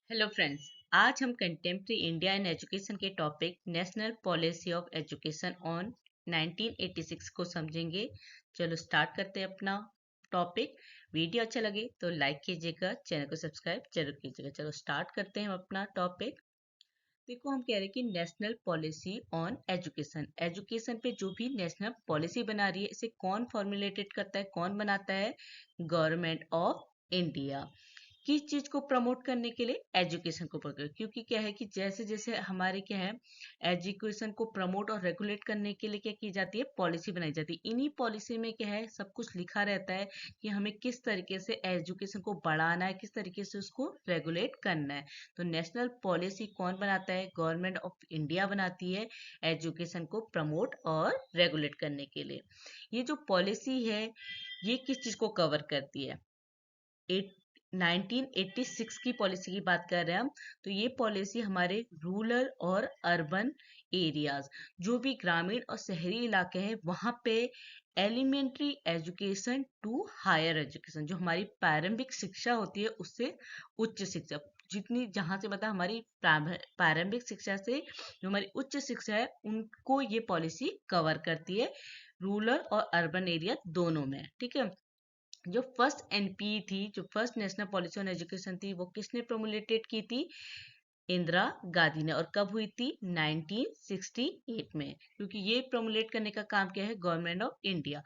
Hello friends. आज हम contemporary India in education के topic national policy of education on 1986 को समझेंगे। चलो स्टार्ट करते हैं अपना टॉपिक। वीडियो अच्छा लगे तो लाइक कीजिएगा, चैनल को सब्सक्राइब जरूर कीजिएगा। चलो स्टार्ट करते हैं हम अपना टॉपिक। देखो, हम कह रहे हैं कि national policy on education, education पे जो भी नेशनल पॉलिसी बना रही है इसे कौन फॉर्मुलेटेड करता है, कौन बनाता है? Government of India. किस चीज को प्रमोट करने के लिए? एजुकेशन को प्रमोट, क्योंकि क्या है कि जैसे जैसे हमारे क्या है, एजुकेशन को प्रमोट और रेगुलेट करने के लिए क्या की जाती है, पॉलिसी बनाई जाती है। इन्हीं पॉलिसी में क्या है, सब कुछ लिखा रहता है कि हमें किस तरीके से एजुकेशन को बढ़ाना है, किस तरीके से उसको रेगुलेट करना है। तो नेशनल पॉलिसी कौन बनाता है? गवर्नमेंट ऑफ इंडिया बनाती है एजुकेशन को प्रमोट और रेगुलेट करने के लिए। ये जो पॉलिसी है ये किस चीज को कवर करती है? 1986 की पॉलिसी की बात कर रहे हैं हम। तो ये पॉलिसी हमारे रूरल और अर्बन एरियाज, जो भी ग्रामीण और शहरी इलाके हैं वहां पे elementary education to higher education, जो हमारी प्रारंभिक शिक्षा होती है उससे उच्च शिक्षा, जितनी जहां से मतलब हमारी प्रारंभिक शिक्षा से जो हमारी उच्च शिक्षा है उनको ये पॉलिसी कवर करती है, रूरल और अर्बन एरिया दोनों में। ठीक है। जो फर्स्ट एनपी थी, जो first national policy on education थी, वो किसने प्रोमुलेटेड की थी? इंदिरा गांधी ने। और कब हुई थी? 1968 में। क्योंकि ये प्रोमुलेट करने का काम क्या है? Government of India.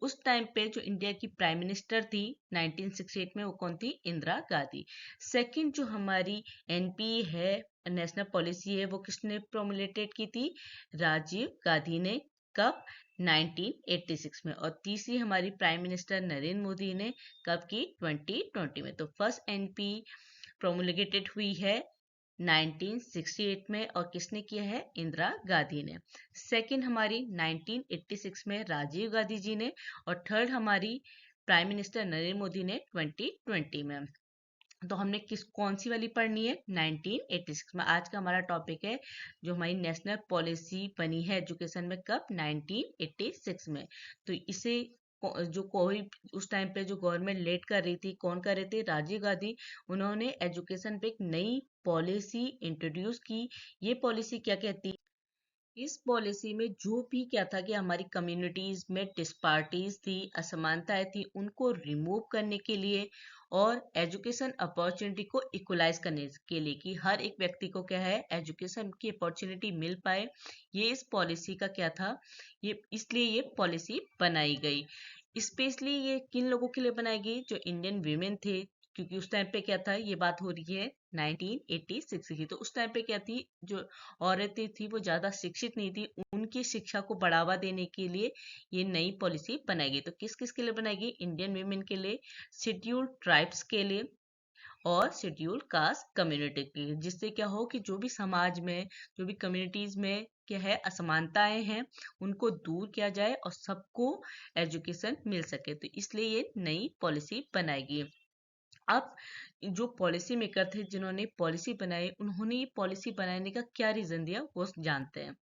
उस टाइम पे जो इंडिया की प्राइम मिनिस्टर थी 1968 में, वो कौन थी? इंदिरा गांधी। सेकंड जो हमारी एनपी है, नेशनल पॉलिसी है, वो किसने प्रोमुलेटेड की थी? राजीव गांधी ने। कब? 1986 में। और तीसरी हमारी प्राइम मिनिस्टर नरेंद्र मोदी ने कब की? 2020 में। तो फर्स्ट एनपी प्रोमुलेटेड हुई है 1968 में और किसने किया है? इंदिरा गांधी ने। सेकंड हमारी 1986 में राजीव गांधी जी ने। और थर्ड हमारी प्राइम मिनिस्टर नरेंद्र मोदी ने 2020 में। तो हमने कौन सी वाली पढ़नी है? 1986 में। आज का हमारा टॉपिक है जो हमारी नेशनल पॉलिसी बनी है एजुकेशन में, कब? 1986 में। तो इसे जो कोई उस टाइम पे जो गवर्नमेंट लेड कर रही थी, कौन कर रहे थे? राजीव गांधी। उन्होंने एजुकेशन पे एक नई पॉलिसी इंट्रोड्यूस की। ये पॉलिसी क्या कहती? इस पॉलिसी में जो भी क्या था कि हमारी कम्युनिटीज में डिस्पारिटीज थी, असमानताएं थी, उनको रिमूव करने के लिए और एजुकेशन अपॉर्चुनिटी को इक्वलाइज करने के लिए, कि हर एक व्यक्ति को क्या है, एजुकेशन की अपॉर्चुनिटी मिल पाए। ये इस पॉलिसी का क्या था? ये इसलिए ये पॉलिसी बनाई गई। स्पेशली ये किन लोगों के लिए बनाई गई? जो इंडियन वीमेन थे, क्योंकि उस टाइम पे क्या था, ये बात हो रही है 1986 की। तो उस टाइम पे क्या थी, जो औरतें थी वो ज्यादा शिक्षित नहीं थी, उनकी शिक्षा को बढ़ावा देने के लिए ये नई पॉलिसी बनाई गई। तो किस किस के लिए बनाई गई? इंडियन वीमेन के लिए, शेड्यूल्ड ट्राइब्स के लिए और शेड्यूल्ड कास्ट कम्युनिटी के लिए। जिससे क्या हो कि जो भी समाज में, जो भी कम्युनिटीज में क्या है, असमानताएं हैं, उनको दूर किया जाए और सबको एजुकेशन मिल सके। तो इसलिए ये नई पॉलिसी बनाई गई। अब जो पॉलिसी मेकर थे, जिन्होंने पॉलिसी बनाई, उन्होंने ये पॉलिसी बनाने का क्या रीजन दिया वो जानते हैं।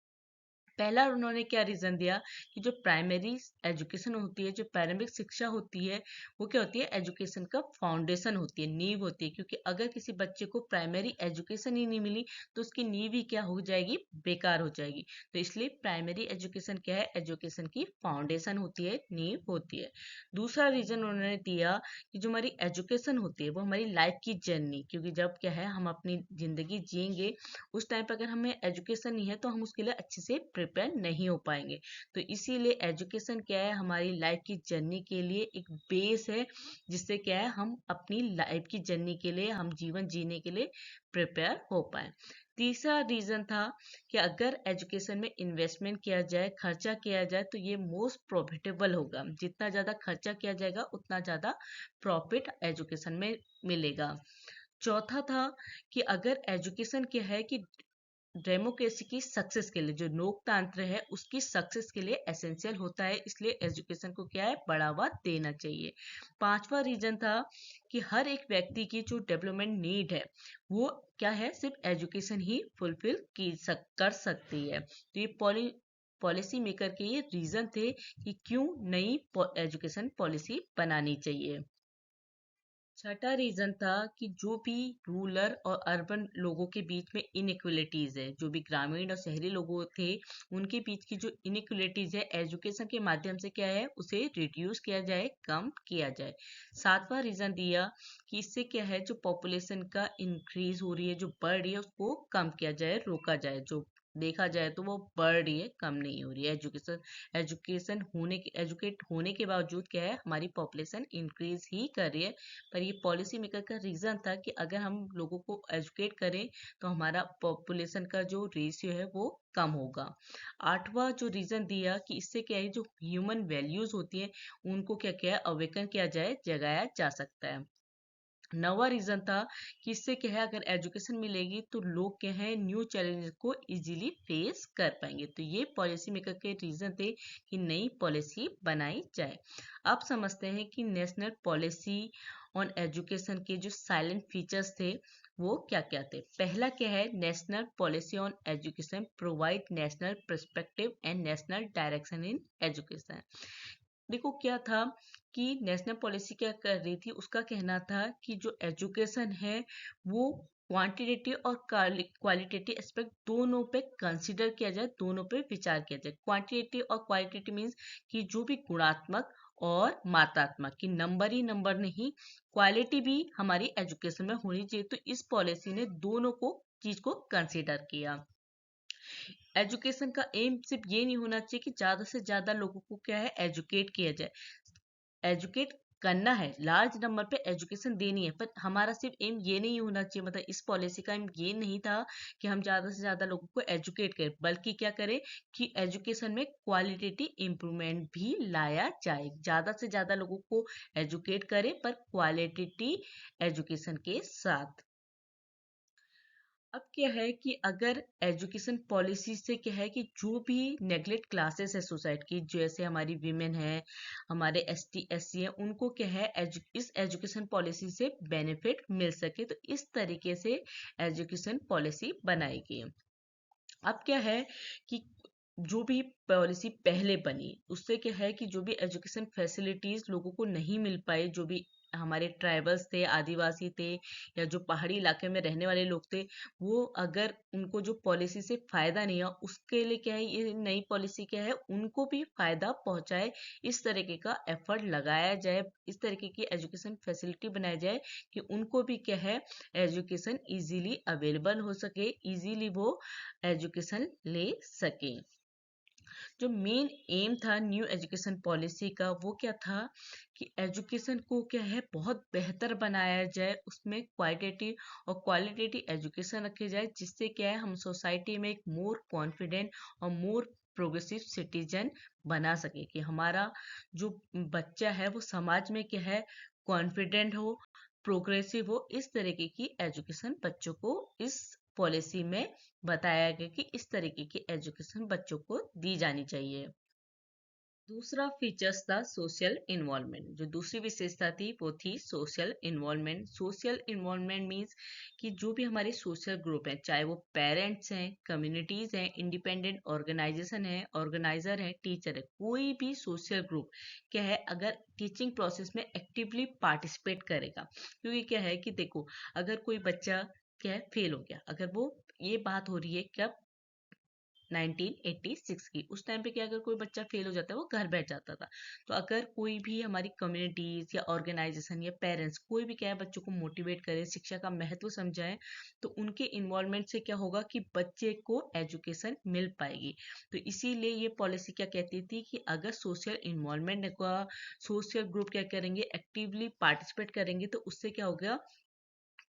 पहला उन्होंने क्या रीजन दिया कि जो प्राइमरी एजुकेशन होती है, जो प्रारंभिक शिक्षा होती है, वो क्या होती है? एजुकेशन का फाउंडेशन होती है, नींव होती है। क्योंकि अगर किसी बच्चे को प्राइमरी एजुकेशन ही नहीं मिली तो उसकी नींव ही क्या हो जाएगी? बेकार हो जाएगी। तो इसलिए प्राइमरी एजुकेशन क्या है? एजुकेशन की फाउंडेशन होती है, नींव होती है। दूसरा रीजन उन्होंने दिया कि जो हमारी एजुकेशन होती है वो हमारी लाइफ की जर्नी, क्योंकि जब क्या है हम अपनी जिंदगी जिएंगे, उस टाइम पर अगर हमें एजुकेशन नहीं है तो हम उसके लिए अच्छे से प्रिपेयर नहीं हो पाएंगे। तो इसीलिए एजुकेशन क्या है? हमारी लाइफ की जर्नी के लिए एक बेस है, जिससे क्या है, हम अपनी लाइफ की जर्नी के लिए, हम जीवन जीने के लिए प्रिपेयर हो पाए। तीसरा रीजन था कि अगर एजुकेशन में इन्वेस्टमेंट किया जाए, खर्चा किया जाए, तो ये मोस्ट प्रॉफिटेबल होगा। जितना ज्यादा खर्चा किया जाएगा उतना ज्यादा प्रॉफिट एजुकेशन में मिलेगा। चौथा था कि अगर एजुकेशन क्या है कि डेमोक्रेसी की सक्सेस के लिए, जो लोकतंत्र है उसकी सक्सेस के लिए एसेंशियल होता है, इसलिए एजुकेशन को क्या है? बढ़ावा देना चाहिए। पांचवा रीजन था कि हर एक व्यक्ति की जो डेवलपमेंट नीड है वो क्या है? सिर्फ एजुकेशन ही फुलफिल कर सकती है। तो ये पॉलिसी मेकर के ये रीजन थे कि क्यों नई एजुकेशन पॉलिसी बनानी चाहिए। छठा रीजन था कि जो भी रूरल और अर्बन लोगों के बीच में इनइक्वलिटीज है, जो भी ग्रामीण और शहरी लोगों थे उनके बीच की जो इनइक्वलिटीज है, एजुकेशन के माध्यम से क्या है उसे रिड्यूस किया जाए, कम किया जाए। सातवां रीजन दिया कि इससे क्या है जो पॉपुलेशन का इंक्रीज हो रही है, जो बढ़ रही है, उसको कम किया जाए, रोका जाए। जो देखा जाए तो वो बढ़ रही है, कम नहीं हो रही है। एजुकेट होने के बावजूद क्या है हमारी पॉपुलेशन इंक्रीज ही कर रही है। पर ये पॉलिसी मेकर का रीजन था कि अगर हम लोगों को एजुकेट करें तो हमारा पॉपुलेशन का जो रेशियो है वो कम होगा। आठवां जो रीजन दिया कि इससे क्या है जो ह्यूमन वैल्यूज होती है उनको क्या क्या है अवेकन किया जाए, जगाया जा सकता है। नवा रीजन था कि इससे क्या है अगर एजुकेशन मिलेगी तो लोग क्या है न्यू चैलेंजेस को इजीली फेस कर पाएंगे। तो ये पॉलिसी मेकर के रीजन थे कि नई पॉलिसी बनाई जाए। अब समझते हैं कि नेशनल पॉलिसी ऑन एजुकेशन के जो साइलेंट फीचर्स थे वो क्या क्या थे। पहला क्या है, national policy on education provide national perspective and national direction in education. देखो क्या था कि नेशनल पॉलिसी क्या कर रही थी, उसका कहना था कि जो एजुकेशन है वो क्वांटिटेटिव और क्वालिटेटिव एस्पेक्ट दोनों पे कंसीडर किया जाए, दोनों पे विचार किया जाए। क्वांटिटेटिव और क्वालिटेटिव मीन्स कि जो भी गुणात्मक और मात्रात्मक, कि नंबर ही नंबर नहीं, क्वालिटी भी हमारी एजुकेशन में होनी चाहिए। तो इस पॉलिसी ने दोनों को चीज को कंसीडर किया। एजुकेशन का एम सिर्फ ये नहीं होना चाहिए कि ज्यादा से ज्यादा लोगों को क्या है एजुकेट किया जाए। एजुकेट करना है, लार्ज नंबर पे एजुकेशन देनी है, पर हमारा सिर्फ एम ये नहीं होना चाहिए। मतलब इस पॉलिसी का एम ये नहीं था कि हम ज्यादा से ज्यादा लोगों को एजुकेट करें, बल्कि क्या करें कि एजुकेशन में क्वालिटेटिव इम्प्रूवमेंट भी लाया जाए। ज्यादा से ज्यादा लोगों को एजुकेट करें पर क्वालिटेटिव एजुकेशन के साथ। अब क्या है कि अगर एजुकेशन पॉलिसी से क्या है कि जो भी नेग्लेक्ट क्लासेस है सोसाइटी की, जैसे हमारी विमेन है, हमारे एसटी एससी है, उनको क्या है इस एजुकेशन पॉलिसी से बेनिफिट मिल सके, तो इस तरीके से एजुकेशन पॉलिसी बनाएगी। अब क्या है कि जो भी पॉलिसी पहले बनी उससे क्या है कि जो भी एजुकेशन फैसिलिटीज लोगों को नहीं मिल पाए, जो भी हमारे ट्राइबल्स थे, आदिवासी थे, या जो पहाड़ी इलाके में रहने वाले लोग थे, वो अगर उनको जो पॉलिसी से फायदा नहीं हुआ, उसके लिए क्या है ये नई पॉलिसी क्या है उनको भी फायदा पहुंचाए, इस तरीके का एफर्ट लगाया जाए, इस तरीके की एजुकेशन फैसिलिटी बनाई जाए कि उनको भी क्या है एजुकेशन इजीली अवेलेबल हो सके, इजीली वो एजुकेशन ले सके। जो मेन एम था न्यू एजुकेशन पॉलिसी का वो क्या था कि एजुकेशन को क्या है बहुत बेहतर बनाया जाए, उसमें क्वालिटेटिव और क्वालिटेटिव एजुकेशन रखे जाए, जिससे क्या है हम सोसाइटी में एक मोर कॉन्फिडेंट और मोर प्रोग्रेसिव सिटीजन बना सके, कि हमारा जो बच्चा है वो समाज में क्या है कॉन्फिडेंट हो, प्रोग्रेसिव हो। इस तरीके की एजुकेशन बच्चों को इस पॉलिसी में बताया गया कि इस तरीके की एजुकेशन बच्चों को दी जानी चाहिए। दूसरा फीचर्स था सोशल इन्वॉल्वमेंट। जो दूसरी विशेषता थी वो थी social involvement. Social involvement means कि जो भी हमारे सोशल ग्रुप हैं, चाहे वो पेरेंट्स हैं, कम्युनिटीज हैं, इंडिपेंडेंट ऑर्गेनाइजेशन है, ऑर्गेनाइजर है, टीचर है, कोई भी सोशल ग्रुप क्या है अगर टीचिंग प्रोसेस में एक्टिवली पार्टिसिपेट करेगा। क्योंकि क्या है कि देखो, अगर कोई बच्चा क्या है फेल हो गया, अगर वो, ये बात हो रही है कब 1986 की, उस टाइम पे क्या अगर कोई बच्चा फेल हो जाता है वो घर बैठ जाता था। तो अगर कोई भी हमारी कम्युनिटीज या ऑर्गेनाइजेशन या पेरेंट्स कोई भी क्या है बच्चों को मोटिवेट करे, शिक्षा का महत्व समझाए, तो उनके इन्वॉल्वमेंट से क्या होगा कि बच्चे को एजुकेशन मिल पाएगी। तो इसीलिए ये पॉलिसी क्या कहती थी कि अगर सोशल इन्वॉल्वमेंट का सोशल ग्रुप क्या करेंगे एक्टिवली पार्टिसिपेट करेंगे, तो उससे क्या होगा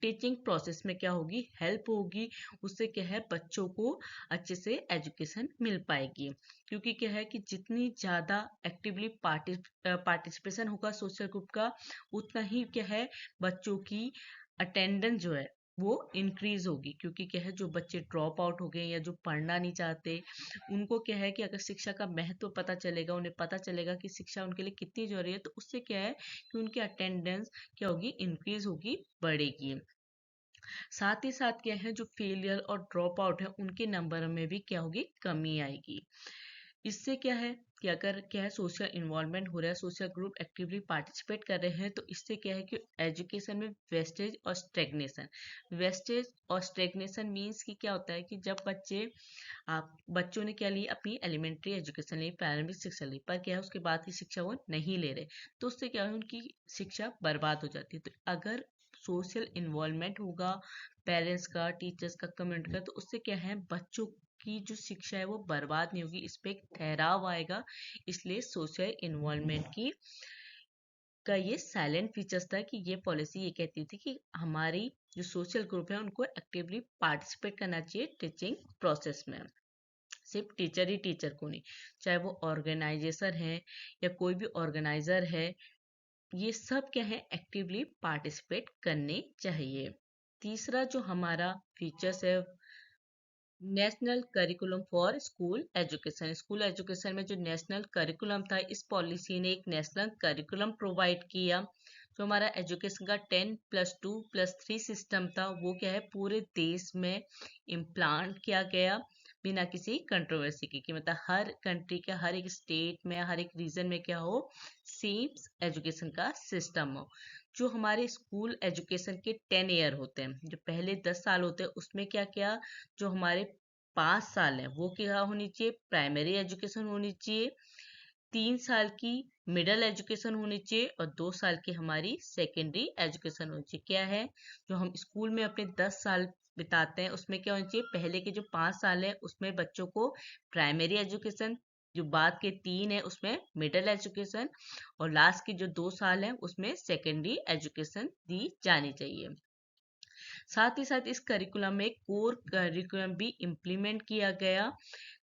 टीचिंग प्रोसेस में क्या होगी हेल्प होगी, उससे क्या है बच्चों को अच्छे से एजुकेशन मिल पाएगी। क्योंकि क्या है कि जितनी ज़्यादा एक्टिवली पार्टिसिपेशन होगा सोशल ग्रुप का, उतना ही क्या है बच्चों की अटेंडेंस जो है वो इंक्रीज होगी। क्योंकि क्या है जो बच्चे ड्रॉप आउट हो गए या जो पढ़ना नहीं चाहते, उनको क्या है कि अगर शिक्षा का महत्व पता चलेगा, उन्हें पता चलेगा कि शिक्षा उनके लिए कितनी जरूरी है, तो उससे क्या है कि उनकी अटेंडेंस क्या होगी इंक्रीज होगी, बढ़ेगी। साथ ही साथ क्या है जो फेलियर और ड्रॉप आउट है उनके नंबर में भी क्या होगी कमी आएगी। इससे क्या है कि अगर क्या है सोशल इन्वॉल्वमेंट हो रहा है, सोशल ग्रुप एक्टिवली पार्टिसिपेट कर रहे हैं, तो इससे क्या है कि एजुकेशन में वेस्टेज और स्टेगनेशन, वेस्टेज और स्टेगनेशन मीन्स कि क्या होता है कि जब आप बच्चों ने क्या ली, अपनी एलिमेंट्री एजुकेशन ली, प्रारंभिक शिक्षा ली, पर क्या है उसके बाद की शिक्षा वो नहीं ले रहे, तो उससे क्या है उनकी शिक्षा बर्बाद हो जाती है। तो अगर सोशल इन्वॉल्वमेंट होगा पेरेंट्स का, टीचर्स का, कम्युनिटी का, तो उससे क्या है बच्चों की जो शिक्षा है वो बर्बाद नहीं होगी, इस पे एक ठहराव आएगा। इसलिए सोशल इन्वॉल्वमेंट की का ये साइलेंट फीचर्स था कि ये पॉलिसी ये कहती थी कि हमारी जो सोशल ग्रुप है उनको एक्टिवली पार्टिसिपेट करना चाहिए टीचिंग प्रोसेस में। सिर्फ टीचर ही टीचर को नहीं, चाहे वो ऑर्गेनाइजेशन है या कोई भी ऑर्गेनाइजर है, ये सब क्या है एक्टिवली पार्टिसिपेट करने चाहिए। तीसरा जो हमारा फीचर्स है, national curriculum for school education. School education में जो नेशनल करिकुलम था, इस पॉलिसी ने एक नेशनल करिकुलम प्रोवाइड किया। जो हमारा एजुकेशन का 10+2+3 सिस्टम था, वो क्या है पूरे देश में इम्प्लांट किया गया बिना किसी कंट्रोवर्सी के, कि मतलब हर कंट्री के हर एक स्टेट में, हर एक रीजन में क्या हो, सेम एजुकेशन का सिस्टम हो। जो हमारे स्कूल एजुकेशन के 10 ईयर होते हैं, जो पहले 10 साल होते हैं, उसमें क्या क्या, जो हमारे 5 साल है वो क्या होनी चाहिए, प्राइमरी एजुकेशन होनी चाहिए, 3 साल की मिडिल एजुकेशन होनी चाहिए, और 2 साल की हमारी सेकेंडरी एजुकेशन होनी चाहिए। क्या है, जो हम स्कूल में अपने 10 साल बिताते हैं उसमें क्या होनी चाहिए, पहले के जो 5 साल है उसमें बच्चों को प्राइमरी एजुकेशन, जो बाद के 3 है उसमें मिडिल एजुकेशन, और लास्ट की जो 2 साल है उसमें सेकेंडरी एजुकेशन दी जानी चाहिए। साथ ही साथ इस करिकुलम में कोर करिकुलम भी इम्प्लीमेंट किया गया।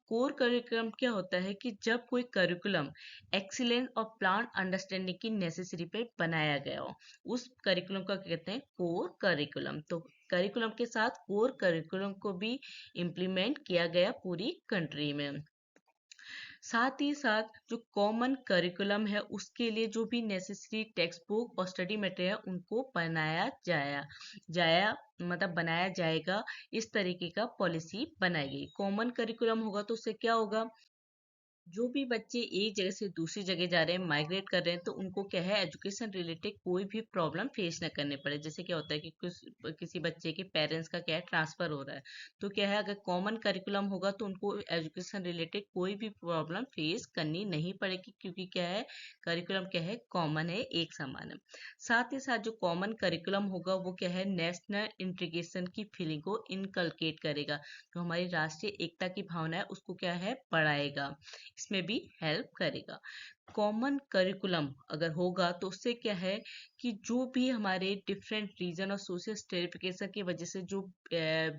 कोर करिकुलम क्या होता है कि जब कोई करिकुलम एक्सीलेंस और प्लान अंडरस्टैंडिंग की नेसेसरी पे बनाया गया हो, उस करिकुलम का कहते हैं कोर करिकुलम। तो करिकुलम के साथ कोर करिकुलम को भी इम्प्लीमेंट किया गया पूरी कंट्री में। साथ ही साथ जो कॉमन करिकुलम है उसके लिए जो भी नेसेसरी टेक्स्ट बुक और स्टडी मटेरियल उनको बनाया जाया मतलब बनाया जाएगा। इस तरीके का पॉलिसी बनाई गई। कॉमन करिकुलम होगा तो उससे क्या होगा, जो भी बच्चे एक जगह से दूसरी जगह जा रहे हैं, माइग्रेट कर रहे हैं, तो उनको क्या है एजुकेशन रिलेटेड कोई भी प्रॉब्लम फेस ना करने पड़े। जैसे क्या होता है कि किसी बच्चे के पेरेंट्स का क्या है ट्रांसफर हो रहा है, तो क्या है अगर कॉमन करिकुलम होगा तो उनको एजुकेशन रिलेटेड कोई भी प्रॉब्लम फेस करनी नहीं पड़ेगी, क्योंकि क्या है करिकुलम क्या है कॉमन है, एक समान है। साथ ही साथ जो कॉमन करिकुलम होगा वो क्या है नेशनल इंटीग्रेशन की फीलिंग को इनकलकेट करेगा, जो हमारी राष्ट्रीय एकता की भावना है उसको क्या है बढ़ाएगा, इसमें भी हेल्प करेगा। कॉमन करिकुलम अगर होगा तो उससे क्या है कि जो भी हमारे डिफरेंट रीजन और सोशल स्टेरिफिकेशन की वजह से जो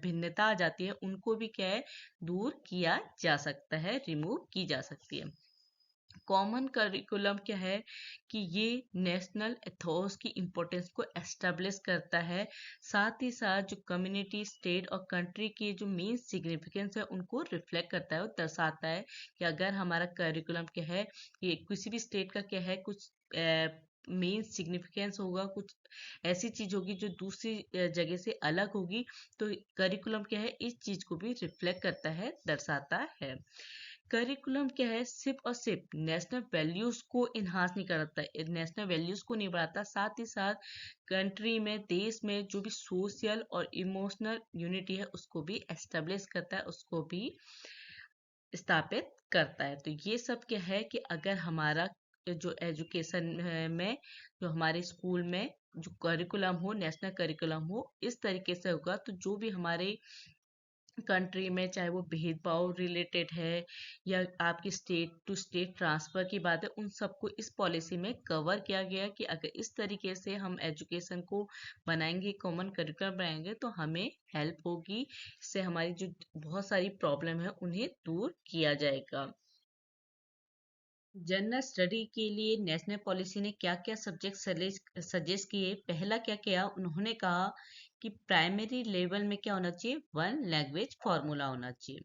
भिन्नता आ जाती है उनको भी क्या है दूर किया जा सकता है, रिमूव की जा सकती है। कॉमन करिकुलम क्या है कि ये नेशनल एथोस की इम्पोर्टेंस को एस्टेब्लिश करता है। साथ ही साथ जो कम्युनिटी, स्टेट और कंट्री की जो मेन सिग्निफिकेंस है उनको रिफ्लेक्ट करता है और दर्शाता है कि अगर हमारा करिकुलम क्या है, ये किसी भी स्टेट का क्या है कुछ मेन सिग्निफिकेंस होगा, कुछ ऐसी चीज होगी जो दूसरी जगह से अलग होगी, तो करिकुलम क्या है इस चीज को भी रिफ्लेक्ट करता है, दर्शाता है। करिकुलम क्या है सिर्फ और सिर्फ नेशनल वैल्यूज को इन्हांस नहीं करता है, नेशनल वैल्यूज को नहीं बढ़ाता, साथ ही साथ कंट्री में, देश में जो भी सोशल और इमोशनल यूनिटी है उसको भी एस्टेब्लिश करता है, उसको भी स्थापित करता है। तो ये सब क्या है कि अगर हमारा जो एजुकेशन में, जो हमारे स्कूल में जो करिकुलम हो, नेशनल करिकुलम हो, इस तरीके से होगा तो जो भी हमारे कंट्री में, चाहे वो भेदभाव रिलेटेड है या आपकी स्टेट टू स्टेट ट्रांसफर की बात है, उन सबको इस पॉलिसी में कवर किया गया कि अगर इस तरीके से हम एजुकेशन को बनाएंगे, कॉमन करिकुलम बनाएंगे, तो हमें हेल्प होगी, इससे हमारी जो बहुत सारी प्रॉब्लम है उन्हें दूर किया जाएगा। जनरल स्टडी के लिए नेशनल पॉलिसी ने क्या क्या सब्जेक्ट सजेस्ट किए। पहला क्या किया, उन्होंने कहा कि प्राइमरी लेवल में क्या होना चाहिए, 1 लैंग्वेज फार्मूला होना चाहिए,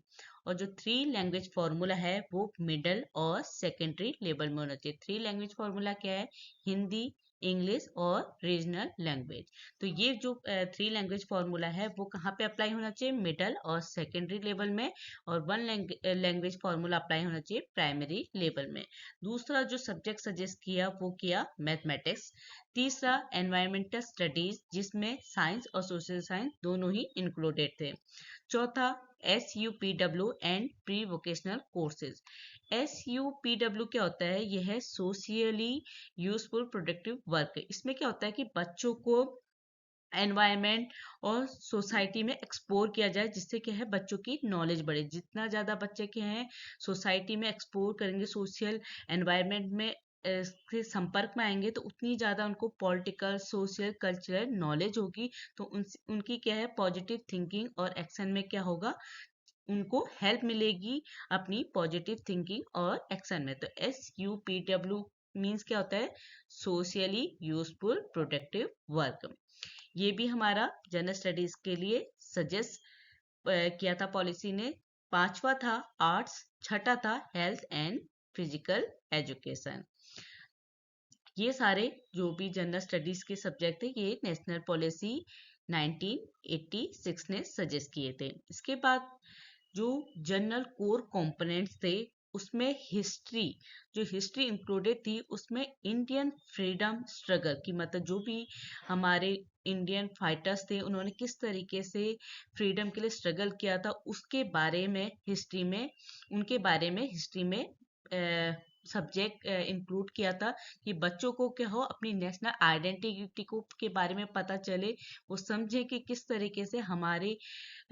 और जो 3 लैंग्वेज फार्मूला है वो मिडल और सेकेंडरी लेवल में होना चाहिए। 3 लैंग्वेज फार्मूला क्या है, हिंदी, इंग्लिश और रीजनल लैंग्वेज। तो ये जो 3 लैंग्वेज फॉर्मूला है वो कहाँ पे अप्लाई होना चाहिए, मिडल और सेकेंडरी लेवल में, और 1 लैंग्वेज फॉर्मूला अप्लाई होना चाहिए प्राइमरी लेवल में। दूसरा जो सब्जेक्ट सजेस्ट किया वो किया मैथमेटिक्स। तीसरा एनवायरमेंटल स्टडीज, जिसमें साइंस और सोशल साइंस दोनों ही इंक्लूडेड थे। चौथा SUPW and pre vocational courses. SUPW क्या होता है, यह है सोशियली यूजफुल प्रोडक्टिव वर्क। इसमें क्या होता है कि बच्चों को एनवायरनमेंट और सोसाइटी में एक्सप्लोर किया जाए, जिससे क्या है बच्चों की नॉलेज बढ़े। जितना ज़्यादा बच्चे के हैं सोसाइटी में एक्सप्लोर करेंगे, सोशल एनवायरनमेंट में के संपर्क में आएंगे, तो उतनी ज़्यादा उनको पॉलिटिकल, सोशल, कल्चरल नॉलेज होगी। तो उनकी क्या है पॉजिटिव थिंकिंग और एक्शन में क्या होगा, उनको हेल्प मिलेगी अपनी पॉजिटिव थिंकिंग और एक्शन में। तो SUPW मीन्स क्या होता है, सोशली यूजफुल प्रोडक्टिव वर्क। ये भी हमारा जनरल स्टडीज के लिए सजेस्ट किया था पॉलिसी ने। पांचवा था आर्ट्स, छठा था हेल्थ एंड फिजिकल एजुकेशन। ये सारे जो भी जनरल स्टडीज के सब्जेक्ट थे ये नेशनल पॉलिसी 1986 ने सजेस्ट किए थे। इसके बाद जो जनरल कोर कंपोनेंट्स थे उसमें हिस्ट्री, जो हिस्ट्री इंक्लूडेड थी उसमें इंडियन फ्रीडम स्ट्रगल की, मतलब जो भी हमारे इंडियन फाइटर्स थे उन्होंने किस तरीके से फ्रीडम के लिए स्ट्रगल किया था उसके बारे में हिस्ट्री में, उनके बारे में हिस्ट्री में सब्जेक्ट इंक्लूड किया था, कि बच्चों को क्या हो अपनी नेशनल आइडेंटिटी को के बारे में पता चले, वो समझे कि किस तरीके से हमारे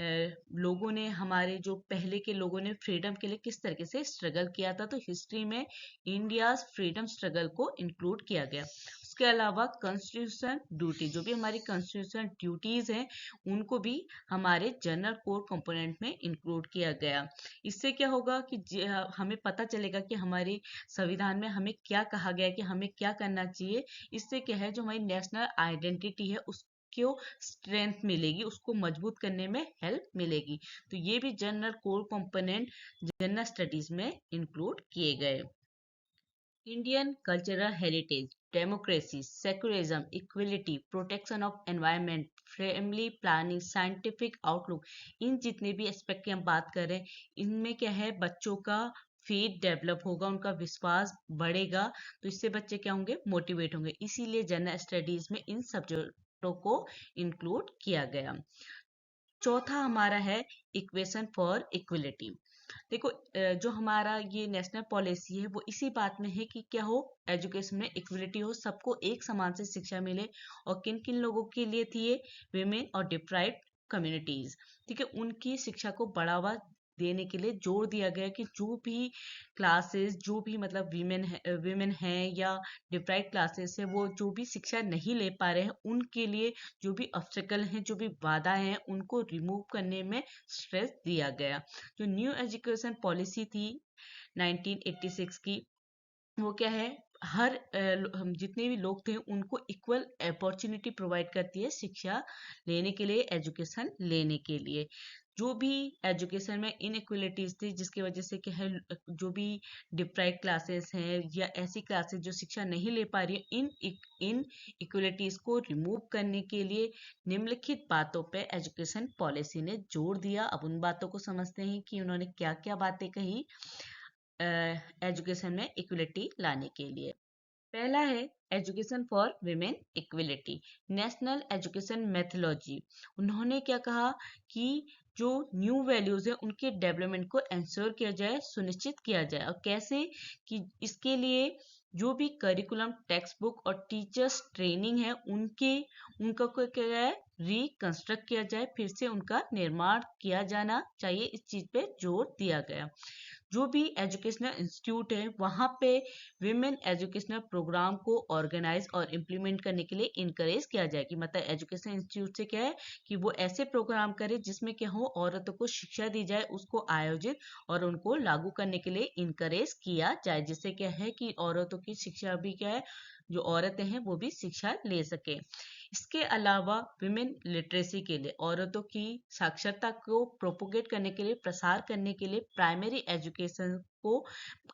लोगों ने, हमारे जो पहले के लोगों ने फ्रीडम के लिए किस तरीके से स्ट्रगल किया था। तो हिस्ट्री में इंडिया फ्रीडम स्ट्रगल को इंक्लूड किया गया। उसके अलावा कॉन्स्टिट्यूशन ड्यूटी, जो भी हमारी कॉन्स्टिट्यूशन ड्यूटीज हैं उनको भी हमारे जनरल कोर कंपोनेंट में इंक्लूड किया गया। इससे क्या होगा कि हमें पता चलेगा कि हमारे संविधान में हमें क्या कहा गया है कि हमें क्या करना चाहिए। इससे क्या है जो हमारी नेशनल आइडेंटिटी है उसको स्ट्रेंथ मिलेगी, उसको मजबूत करने में हेल्प मिलेगी। तो ये भी general core component general studies में इंक्लूड किए गए। Indian cultural heritage, democracy, secularism, equality, protection of environment, family planning, scientific outlook, इन जितने भी एस्पेक्ट की हम बात कर रहे हैं इनमें क्या है बच्चों का फेथ डेवलप होगा, उनका विश्वास बढ़ेगा, तो इससे बच्चे क्या होंगे, मोटिवेट होंगे। इसीलिए जनरल स्टडीज में इन सब्जेक्टों को इंक्लूड किया गया। चौथा हमारा है इक्वेशन फॉर इक्वलिटी। देखो जो हमारा ये नेशनल पॉलिसी है वो इसी बात में है कि क्या हो, एजुकेशन में इक्वलिटी हो, सबको एक समान से शिक्षा मिले। और किन किन लोगों के लिए थी ये, विमेन और डिप्राइव्ड कम्युनिटीज, ठीक है, उनकी शिक्षा को बढ़ावा देने के लिए जोर दिया गया कि जो भी क्लासेस, जो भी मतलब विमेन हैं या डिप्राइव्ड क्लासेस है, वो जो भी शिक्षा नहीं ले पा रहे हैं उनके लिए जो भी ऑब्स्टेकल हैं, जो भी बाधा हैं, उनको रिमूव करने में स्ट्रेस दिया गया। जो न्यू एजुकेशन पॉलिसी थी 1986 की, वो क्या है, हर हम जितने भी लोग थे उनको इक्वल अपॉर्चुनिटी प्रोवाइड करती है शिक्षा लेने के लिए, एजुकेशन लेने के लिए। जो भी एजुकेशन में इनइक्वलिटीज थी जिसकी वजह से क्या है जो भी डिप्राइव क्लासेस हैं या ऐसी क्लासेस जो शिक्षा नहीं ले पा रही है, इन इक्वलिटीज को रिमूव करने के लिए निम्नलिखित बातों पे एजुकेशन पॉलिसी ने जोर दिया। अब उन बातों को समझते हैं कि उन्होंने क्या क्या बातें कही एजुकेशन में इक्वलिटी लाने के लिए। पहला है education for women equality, national education methodology. उन्होंने क्या कहा कि जो न्यू वैल्यूज है उनके डेवलपमेंट को इंश्योर किया जाए, सुनिश्चित किया जाए। और कैसे, कि इसके लिए जो भी करिकुलम, टेक्स्ट बुक और टीचर्स ट्रेनिंग है उनका को क्या है, रिकंस्ट्रक्ट किया जाए, फिर से उनका निर्माण किया जाना चाहिए। इस चीज पे जोर दिया गया। जो भी एजुकेशनल इंस्टीट्यूट है वहाँ पे विमेन एजुकेशनल प्रोग्राम को ऑर्गेनाइज और इम्प्लीमेंट करने के लिए इनकरेज किया जाए। कि मतलब एजुकेशन इंस्टीट्यूट से क्या है कि वो ऐसे प्रोग्राम करे जिसमें क्या हो, औरतों को शिक्षा दी जाए, उसको आयोजित और उनको लागू करने के लिए इनकरेज किया जाए, जिससे क्या है कि औरतों की शिक्षा भी क्या है, जो औरतें हैं वो भी शिक्षा ले सके। इसके अलावा विमेन लिटरेसी के लिए, औरतों की साक्षरता को प्रोपोगेट करने के लिए, प्रसार करने के लिए प्राइमरी एजुकेशन को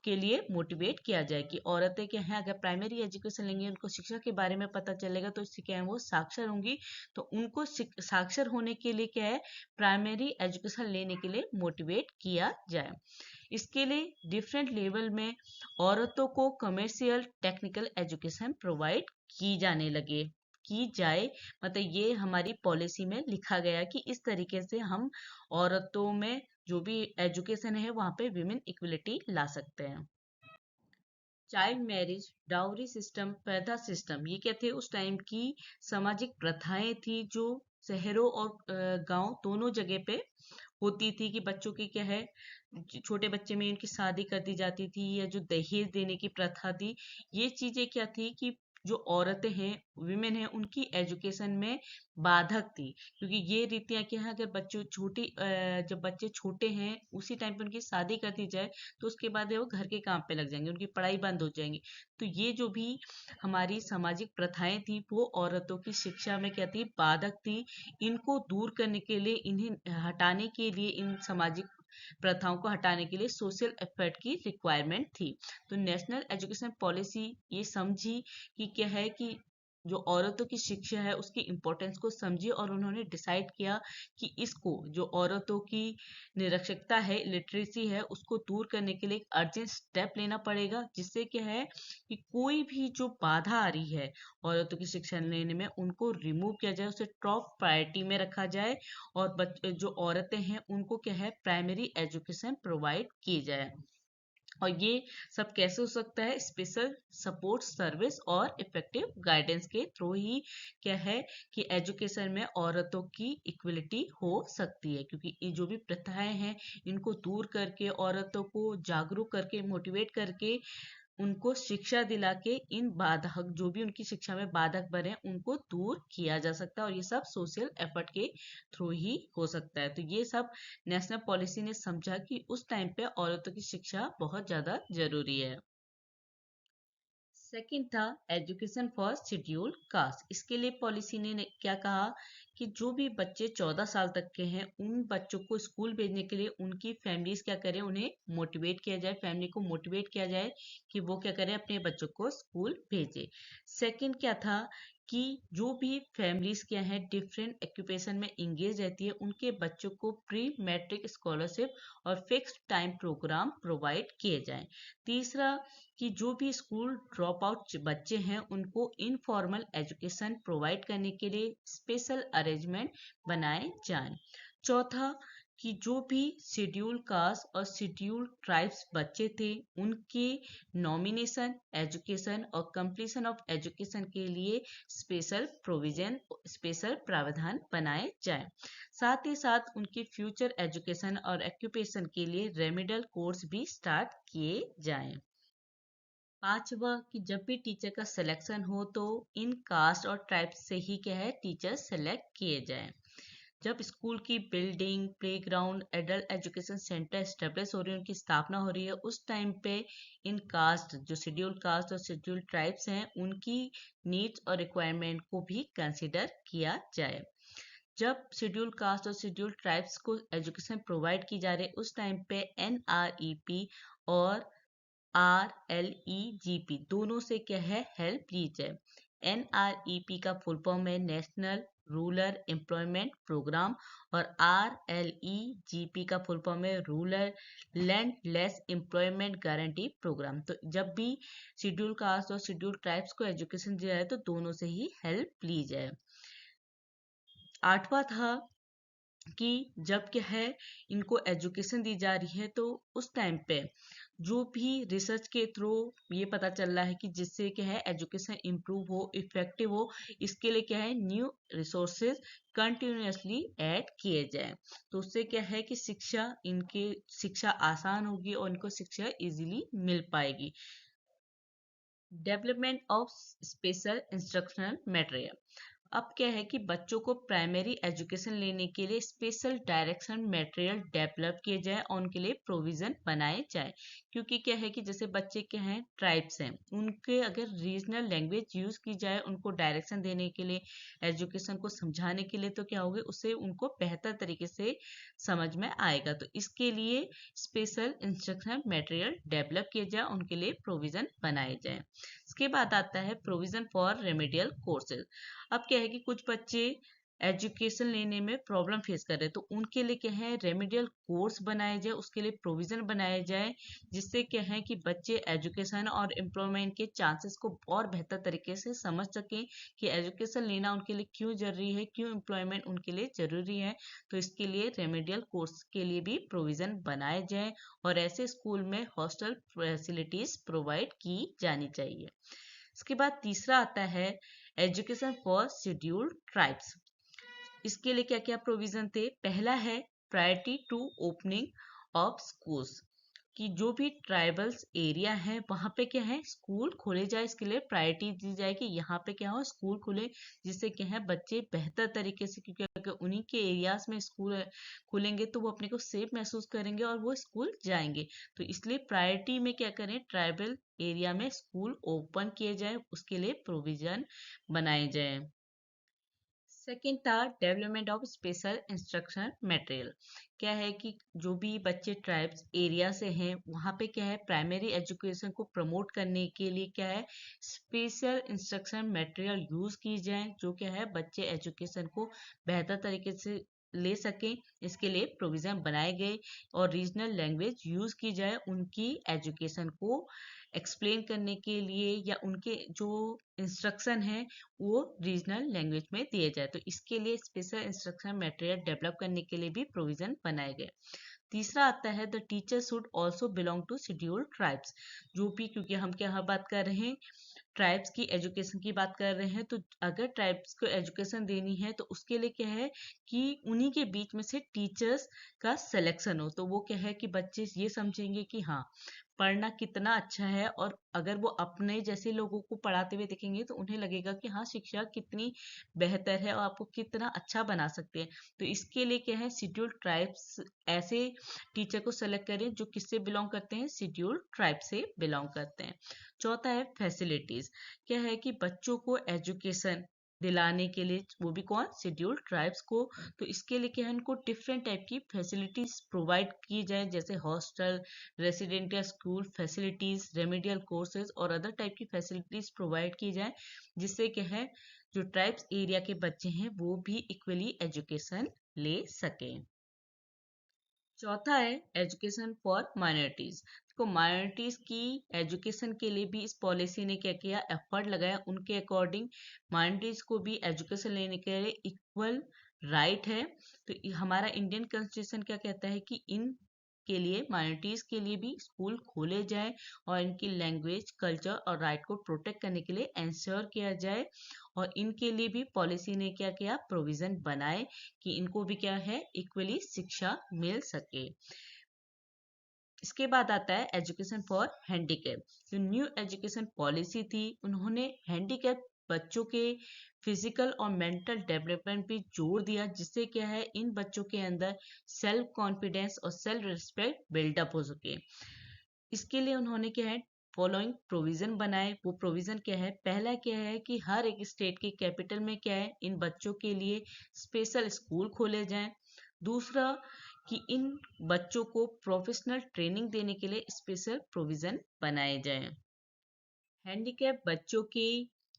के लिए मोटिवेट किया जाए कि औरतें क्या हैं, अगर प्राइमरी एजुकेशन लेंगी, उनको शिक्षा के बारे में पता चलेगा तो इससे क्या है, वो साक्षर होंगी। तो उनको साक्षर होने के लिए क्या है, प्राइमरी एजुकेशन लेने के लिए मोटिवेट किया जाए। इसके लिए डिफरेंट लेवल में औरतों को कमर्शियल टेक्निकल एजुकेशन प्रोवाइड की जाए। मतलब ये हमारी पॉलिसी में लिखा गया कि इस तरीके से हम औरतों में जो भी एजुकेशन है वहाँ पे विमेन इक्वलिटी ला सकते हैं। चाइल्ड मैरिज, डाउरी सिस्टम, प्रथा सिस्टम, ये क्या थे, उस टाइम की सामाजिक प्रथाएं थी जो शहरों और गांव दोनों जगह पे होती थी कि बच्चों की क्या है, छोटे बच्चे में उनकी शादी कर दी जाती थी, या जो दहेज देने की प्रथा थी, ये चीजें क्या थी कि जो औरतें हैं, विमेन हैं, उनकी एजुकेशन में बाधक थी। क्योंकि ये रीतियां क्या है, अगर जब बच्चे छोटे हैं उसी टाइम पे उनकी शादी कर दी जाए तो उसके बाद वो घर के काम पे लग जाएंगे, उनकी पढ़ाई बंद हो जाएंगी। तो ये जो भी हमारी सामाजिक प्रथाएं थी वो औरतों की शिक्षा में क्या थी, बाधक थी। इनको दूर करने के लिए, इन्हें हटाने के लिए, इन सामाजिक प्रथाओं को हटाने के लिए सोशल एफर्ट की रिक्वायरमेंट थी। तो नेशनल एजुकेशन पॉलिसी ये समझी कि क्या है कि जो औरतों की शिक्षा है उसकी इम्पोर्टेंस को समझी, और उन्होंने डिसाइड किया कि इसको, जो औरतों की निरक्षरता है, लिटरेसी है, उसको दूर करने के लिए एक अर्जेंट स्टेप लेना पड़ेगा, जिससे क्या है कि कोई भी जो बाधा आ रही है औरतों की शिक्षा लेने में, उनको रिमूव किया जाए, उसे टॉप प्रायोरिटी में रखा जाए, और जो औरतें हैं उनको क्या है, प्राइमरी एजुकेशन प्रोवाइड की जाए। और ये सब कैसे हो सकता है, स्पेशल सपोर्ट सर्विस और इफेक्टिव गाइडेंस के थ्रू ही क्या है कि एजुकेशन में औरतों की इक्वलिटी हो सकती है। क्योंकि ये जो भी प्रथाएं हैं, इनको दूर करके, औरतों को जागरूक करके, मोटिवेट करके, उनको शिक्षा दिला के, इन बाधक जो भी उनकी शिक्षा में बाधक बने उनको दूर किया जा सकता है, और ये सब सोशल एफर्ट के थ्रू ही हो सकता है। तो ये सब नेशनल पॉलिसी ने समझा कि उस टाइम पे औरतों की शिक्षा बहुत ज्यादा जरूरी है। सेकंड था एजुकेशन फॉर शेड्यूल्ड कास्ट। इसके लिए पॉलिसी ने क्या कहा कि जो भी बच्चे 14 साल तक के हैं, उन बच्चों को स्कूल भेजने के लिए उनकी फैमिलीज क्या करें, उन्हें मोटिवेट किया जाए, फैमिली को मोटिवेट किया जाए कि वो क्या करें, अपने बच्चों को स्कूल भेजे। सेकंड क्या था कि जो भी फैमिलीज क्या है डिफरेंट ऑक्यूपेशन में इंगेज रहती है, उनके बच्चों को प्री मैट्रिक स्कॉलरशिप और फिक्स्ड टाइम प्रोग्राम प्रोवाइड किए जाएं। तीसरा कि जो भी स्कूल ड्रॉप आउट बच्चे हैं उनको इनफॉर्मल एजुकेशन प्रोवाइड करने के लिए स्पेशल अरेंजमेंट बनाए जाएं। चौथा कि जो भी शेड्यूल कास्ट और शेड्यूल ट्राइब्स बच्चे थे, उनके नॉमिनेशन, एजुकेशन और कंप्लीशन ऑफ एजुकेशन के लिए स्पेशल प्रावधान बनाए जाएं। साथ ही साथ उनके फ्यूचर एजुकेशन और ऑक्यूपेशन के लिए रेमिडल कोर्स भी स्टार्ट किए जाएं। पांचवा कि जब भी टीचर का सिलेक्शन हो तो इन कास्ट और ट्राइब से ही क्या है, टीचर सेलेक्ट किए जाएं। जब स्कूल की building, playground, adult education centre establish हो रही है, उनकी स्थापना हो रही है, उस टाइम पे इन कास्ट, जो शेड्यूल कास्ट और शेड्यूल ट्राइब्स हैं, उनकी नीड्स और रिक्वायरमेंट को भी कंसिडर किया जाए। जब शेड्यूल कास्ट और शेड्यूल ट्राइब्स को एजुकेशन प्रोवाइड की जा रही है, उस टाइम पे NREP और RLEGP दोनों से क्या है, हेल्प ली जाए। NREP का फुल फॉर्म है नेशनल रूरल एम्प्लॉयमेंट प्रोग्राम, और RLEGP का फुल फॉर्म है rural landless employment guarantee programme. तो जब भी शेड्यूल कास्ट और शेड्यूल ट्राइब्स को एजुकेशन दिया जाए तो दोनों से ही हेल्प ली जाए। आठवां था कि जब क्या है इनको एजुकेशन दी जा रही है, तो उस टाइम पे जो भी रिसर्च के थ्रू ये पता चल रहा है कि जिससे क्या है एजुकेशन इम्प्रूव हो, इफेक्टिव हो, इसके लिए क्या है न्यू रिसोर्सेज कंटिन्यूसली ऐड किए जाए। तो उससे क्या है कि शिक्षा आसान होगी और इनको शिक्षा इजीली मिल पाएगी। Development of special instructional material, अब क्या है कि बच्चों को प्राइमरी एजुकेशन लेने के लिए स्पेशल डायरेक्शन मटेरियल डेवलप किए जाए और उनके लिए प्रोविजन बनाए जाए। क्योंकि क्या है कि जैसे बच्चे क्या हैं, ट्राइब्स हैं, उनके अगर रीजनल लैंग्वेज यूज की जाए उनको डायरेक्शन देने के लिए, एजुकेशन को समझाने के लिए, तो क्या होगा, उससे उनको बेहतर तरीके से समझ में आएगा। तो इसके लिए स्पेशल इंस्ट्रक्शन मटेरियल डेवलप किए जाए, उनके लिए प्रोविजन बनाए जाए। इसके बाद आता है प्रोविजन फॉर रेमेडियल कोर्सेज। अब क्या है कि कुछ बच्चे एजुकेशन लेने में प्रॉब्लम फेस कर रहे हैं, तो उनके लिए क्या है, रेमेडियल कोर्स बनाए जाए, उसके लिए प्रोविजन बनाए जाए, जिससे क्या है कि बच्चे एजुकेशन और एम्प्लॉयमेंट के चांसेस को और बेहतर तरीके से समझ सकें कि एजुकेशन लेना उनके लिए क्यों जरूरी है, क्यों एम्प्लॉयमेंट उनके लिए जरूरी है। तो इसके लिए रेमेडियल कोर्स के लिए भी प्रोविजन बनाए जाए और ऐसे स्कूल में हॉस्टल फैसिलिटीज प्रोवाइड की जानी चाहिए। इसके बाद तीसरा आता है एजुकेशन फॉर शेड्यूल्ड ट्राइब्स। इसके लिए क्या क्या प्रोविजन थे? पहला है priority to opening of schools, कि जो भी ट्राइबल्स एरिया है वहां पे क्या है, स्कूल खोले जाए, इसके लिए प्रायोरिटी दी जाए कि यहाँ पे क्या हो, स्कूल खुले, जिससे क्या है बच्चे बेहतर तरीके से, क्योंकि अगर उन्हीं के एरियाज में स्कूल खुलेंगे तो वो अपने को सेफ महसूस करेंगे और वो स्कूल जाएंगे। तो इसलिए प्रायोरिटी में क्या करें, ट्राइबल एरिया में स्कूल ओपन किए जाए, उसके लिए प्रोविजन बनाए जाए। सेकेंड था development of special instruction material. क्या है कि जो भी बच्चे ट्राइब्स एरिया से हैं वहाँ पे क्या है, प्राइमरी एजुकेशन को प्रमोट करने के लिए क्या है, स्पेशल इंस्ट्रक्शन मटेरियल यूज की जाए, जो क्या है बच्चे एजुकेशन को बेहतर तरीके से ले सकें। इसके लिए प्रोविजन बनाए गए और रीजनल लैंग्वेज यूज की जाए उनकी एजुकेशन को एक्सप्लेन करने के लिए, या उनके जो इंस्ट्रक्शन है वो रीजनल लैंग्वेज में दिए जाए। तो इसके लिए स्पेशल इंस्ट्रक्शन मटेरियल डेवलप करने के लिए भी प्रोविजन बनाए गए। तीसरा आता है the teacher should also belong to scheduled tribes. जो भी, क्योंकि हम क्या बात कर रहे हैं, ट्राइब्स की एजुकेशन की बात कर रहे हैं, तो अगर ट्राइब्स को एजुकेशन देनी है तो उसके लिए क्या है कि उन्हीं के बीच में से टीचर्स का सिलेक्शन हो। तो वो क्या है कि बच्चे ये समझेंगे कि हाँ, पढ़ना कितना अच्छा है, और अगर वो अपने जैसे लोगों को पढ़ाते हुए देखेंगे तो उन्हें लगेगा कि हाँ, शिक्षा कितनी बेहतर है और आपको कितना अच्छा बना सकते हैं। तो इसके लिए क्या है, शेड्यूल्ड ट्राइब्स ऐसे टीचर को सेलेक्ट करें जो किससे बिलोंग करते हैं, शेड्यूल्ड ट्राइब से बिलोंग करते हैं। चौथा है फैसिलिटीज। क्या है कि बच्चों को एजुकेशन दिलाने के लिए, वो भी कौन, शेड्यूल्ड ट्राइब्स को, तो इसके लिए क्या है, उनको डिफरेंट टाइप की फैसिलिटीज प्रोवाइड की जाए, जैसे hostel, residential school facilities, remedial courses और अदर टाइप की फैसिलिटीज प्रोवाइड की जाए, जिससे क्या है जो ट्राइब्स एरिया के बच्चे हैं वो भी इक्वली एजुकेशन ले सकें। चौथा है एजुकेशन फॉर माइनॉरिटीज। को माइनॉरिटीज की एजुकेशन के लिए भी इस पॉलिसी ने क्या किया, एफर्ट लगाया, उनके अकॉर्डिंग माइनॉरिटीज को भी एजुकेशन लेने के लिए इक्वल राइट है। तो हमारा इंडियन कॉन्स्टिट्यूशन क्या कहता है कि इन के लिए, माइनॉरिटीज के लिए भी स्कूल खोले जाए और इनकी लैंग्वेज, कल्चर और राइट को प्रोटेक्ट करने के लिए इंश्योर किया जाए। और इनके लिए भी पॉलिसी ने क्या किया, प्रोविजन बनाए कि इनको भी क्या है, इक्वली शिक्षा मिल सके। इसके बाद आता है एजुकेशन फॉर हैंडीकैप। जो न्यू एजुकेशन पॉलिसी थी, उन्होंने हैंडीकैप बच्चों के फिजिकल और मेंटल डेवलपमेंट पे जोर दिया, जिससे क्या है इन बच्चों के अंदर सेल्फ कॉन्फिडेंस और सेल्फ रिस्पेक्ट बिल्डअप हो सके। इसके लिए उन्होंने क्या है, फॉलोइंग प्रोविजन बनाए। वो प्रोविजन क्या है, पहला क्या है कि हर एक स्टेट के कैपिटल में क्या है, इन बच्चों के लिए स्पेशल स्कूल खोले जाएं। दूसरा कि इन बच्चों को प्रोफेशनल ट्रेनिंग देने के लिए स्पेशल प्रोविजन बनाए जाएं। हैंडीकैप बच्चों के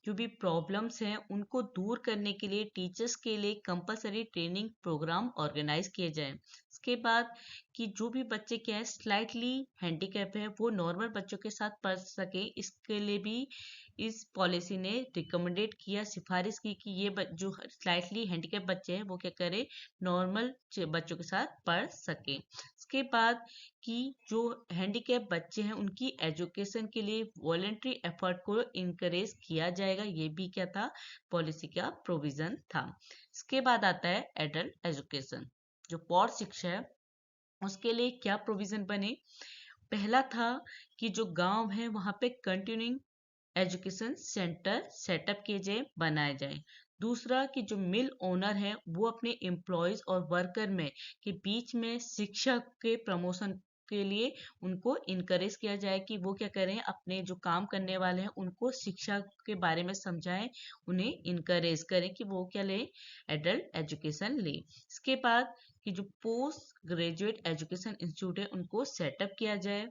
जो भी प्रॉब्लम्स हैं उनको दूर करने के लिए टीचर्स के लिए कंपलसरी ट्रेनिंग प्रोग्राम ऑर्गेनाइज किए जाएं। इसके बाद कि जो भी बच्चे क्या है, स्लाइटली हैंडीकैप है, वो नॉर्मल बच्चों के साथ पढ़ सके, इसके लिए भी इस पॉलिसी ने रिकमेंडेड किया, सिफारिश की कि ये जो स्लाइटली हैंडीकैप बच्चे हैं वो क्या करें, नॉर्मल बच्चों के साथ पढ़ सके। इसके बाद कि जो हैंडीकैप बच्चे हैं उनकी एजुकेशन के लिए वॉलेंट्री एफर्ट को इनकरेज किया जाएगा, ये भी क्या था, पॉलिसी का प्रोविजन था। इसके बाद आता है एडल्ट एजुकेशन। जो पौध शिक्षा है उसके लिए क्या प्रोविजन बने। पहला था कि जो गांव है वहां पे कंटिन्यूइंग एजुकेशन सेंटर सेटअप किए जाए, बनाए जाए। दूसरा कि जो मिल ओनर हैं वो अपने एम्प्लॉयज और वर्कर में के बीच में शिक्षा के प्रमोशन के लिए उनको इनकरेज किया जाए कि वो क्या करें, अपने जो काम करने वाले हैं उनको शिक्षा के बारे में समझाएं, उन्हें इनकरेज करें कि वो क्या लें, एडल्ट एजुकेशन लें। इसके बाद कि जो पोस्ट ग्रेजुएट एजुकेशन इंस्टीट्यूट है उनको सेटअप किया जाए।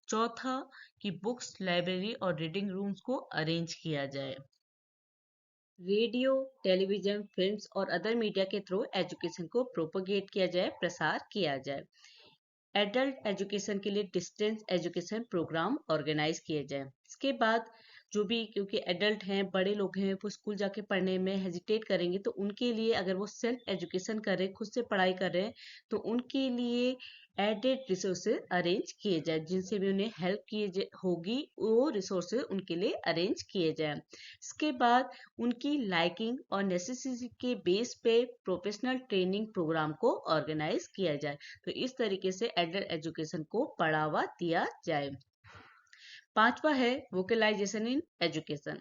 चौथा कि बुक्स, लाइब्रेरी और रीडिंग रूम्स को अरेंज किया जाए। रेडियो, टेलीविजन, फिल्म्स और अदर मीडिया के थ्रू एजुकेशन को प्रोपोगेट किया जाए, प्रसार किया जाए। एडल्ट एजुकेशन के लिए डिस्टेंस एजुकेशन प्रोग्राम ऑर्गेनाइज किए जाए। इसके बाद जो भी, क्योंकि एडल्ट हैं, बड़े लोग हैं, वो स्कूल जाके पढ़ने में हेजिटेट करेंगे, तो उनके लिए अगर वो सेल्फ एजुकेशन कर रहे हैं, खुद से पढ़ाई कर रहे हैं, तो उनके लिए एडेड रिसोर्सेज अरेंज किए जाए, जिनसे भी उन्हें हेल्प होगी, वो रिसोर्सेज उनके लिए अरेंज किए जाए। इसके बाद उनकी लाइकिंग और नेसेसिटी के बेस पे प्रोफेशनल ट्रेनिंग प्रोग्राम को ऑर्गेनाइज किया जाए। तो इस तरीके से एडल्ट एजुकेशन को बढ़ावा दिया जाए। पांचवा है वोकलाइजेशन इन एजुकेशन।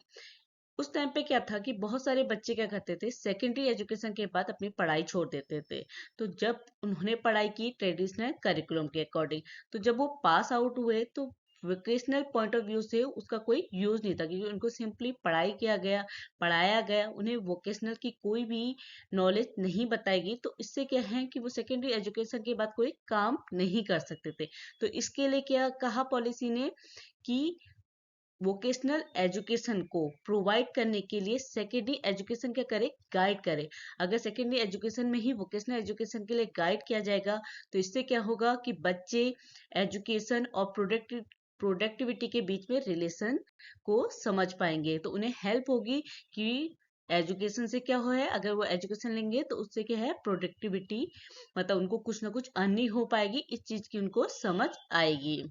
उस टाइम पे क्या था कि बहुत सारे बच्चे क्या करते थे, सेकेंडरी एजुकेशन के बाद अपनी पढ़ाई छोड़ देते थे। तो जब उन्होंने पढ़ाई की ट्रेडिशनल करिकुलम के अकॉर्डिंग, तो जब वो पास आउट हुए तो वोकेशनल पॉइंट ऑफ व्यू से उसका कोई यूज नहीं था, क्योंकि उनको सिंपली पढ़ाई किया गया, पढ़ाया गया, उन्हें वोकेशनल की कोई भी नॉलेज नहीं बताई गई। तो इससे क्या है कि वो सेकेंडरी एजुकेशन के बाद कोई काम नहीं कर सकते थे। तो इसके लिए क्या कहा पॉलिसी ने कि वोकेशनल एजुकेशन को प्रोवाइड करने के लिए सेकेंडरी एजुकेशन क्या करे, गाइड करे। अगर सेकेंडरी एजुकेशन में ही वोकेशनल एजुकेशन के लिए गाइड किया जाएगा, तो इससे क्या होगा कि बच्चे एजुकेशन और प्रोडक्टिविटी के बीच में रिलेशन को समझ पाएंगे, तो उन्हें हेल्प होगी कि एजुकेशन से क्या हो है, अगर वो एजुकेशन लेंगे तो उससे क्या है, प्रोडक्टिविटी, मतलब उनको कुछ ना कुछ अर्निंग हो पाएगी, इस चीज की उनको समझ आएगी।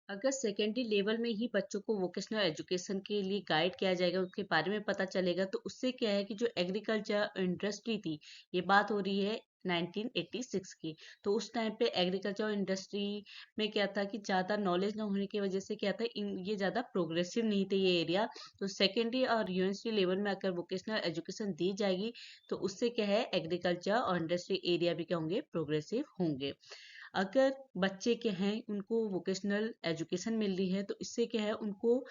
अगर सेकेंडरी लेवल में ही बच्चों को वोकेशनल एजुकेशन के लिए गाइड किया जाएगा, उसके बारे में पता चलेगा, तो उससे क्या है कि जो एग्रीकल्चर इंडस्ट्री थी, ये बात हो रही है 1986 की, तो उस टाइम पे एग्रीकल्चर इंडस्ट्री में क्या था कि ज़्यादा नॉलेज ना होने की वजह से क्या था, ये ज़्यादा प्रोग्रेसिव नहीं थे ये एरिया। तो सेकेंडरी और यूनिवर्सिटी लेवल में अगर वोकेशनल एजुकेशन दी जाएगी, तो उससे क्या है, एग्रीकल्चर और इंडस्ट्री एरिया भी क्या होंगे, प्रोग्रेसिव होंगे। अगर बच्चे क्या हैं, उनको वोकेशनल एजुकेशन मिल रही है, तो इससे क्या है, उनको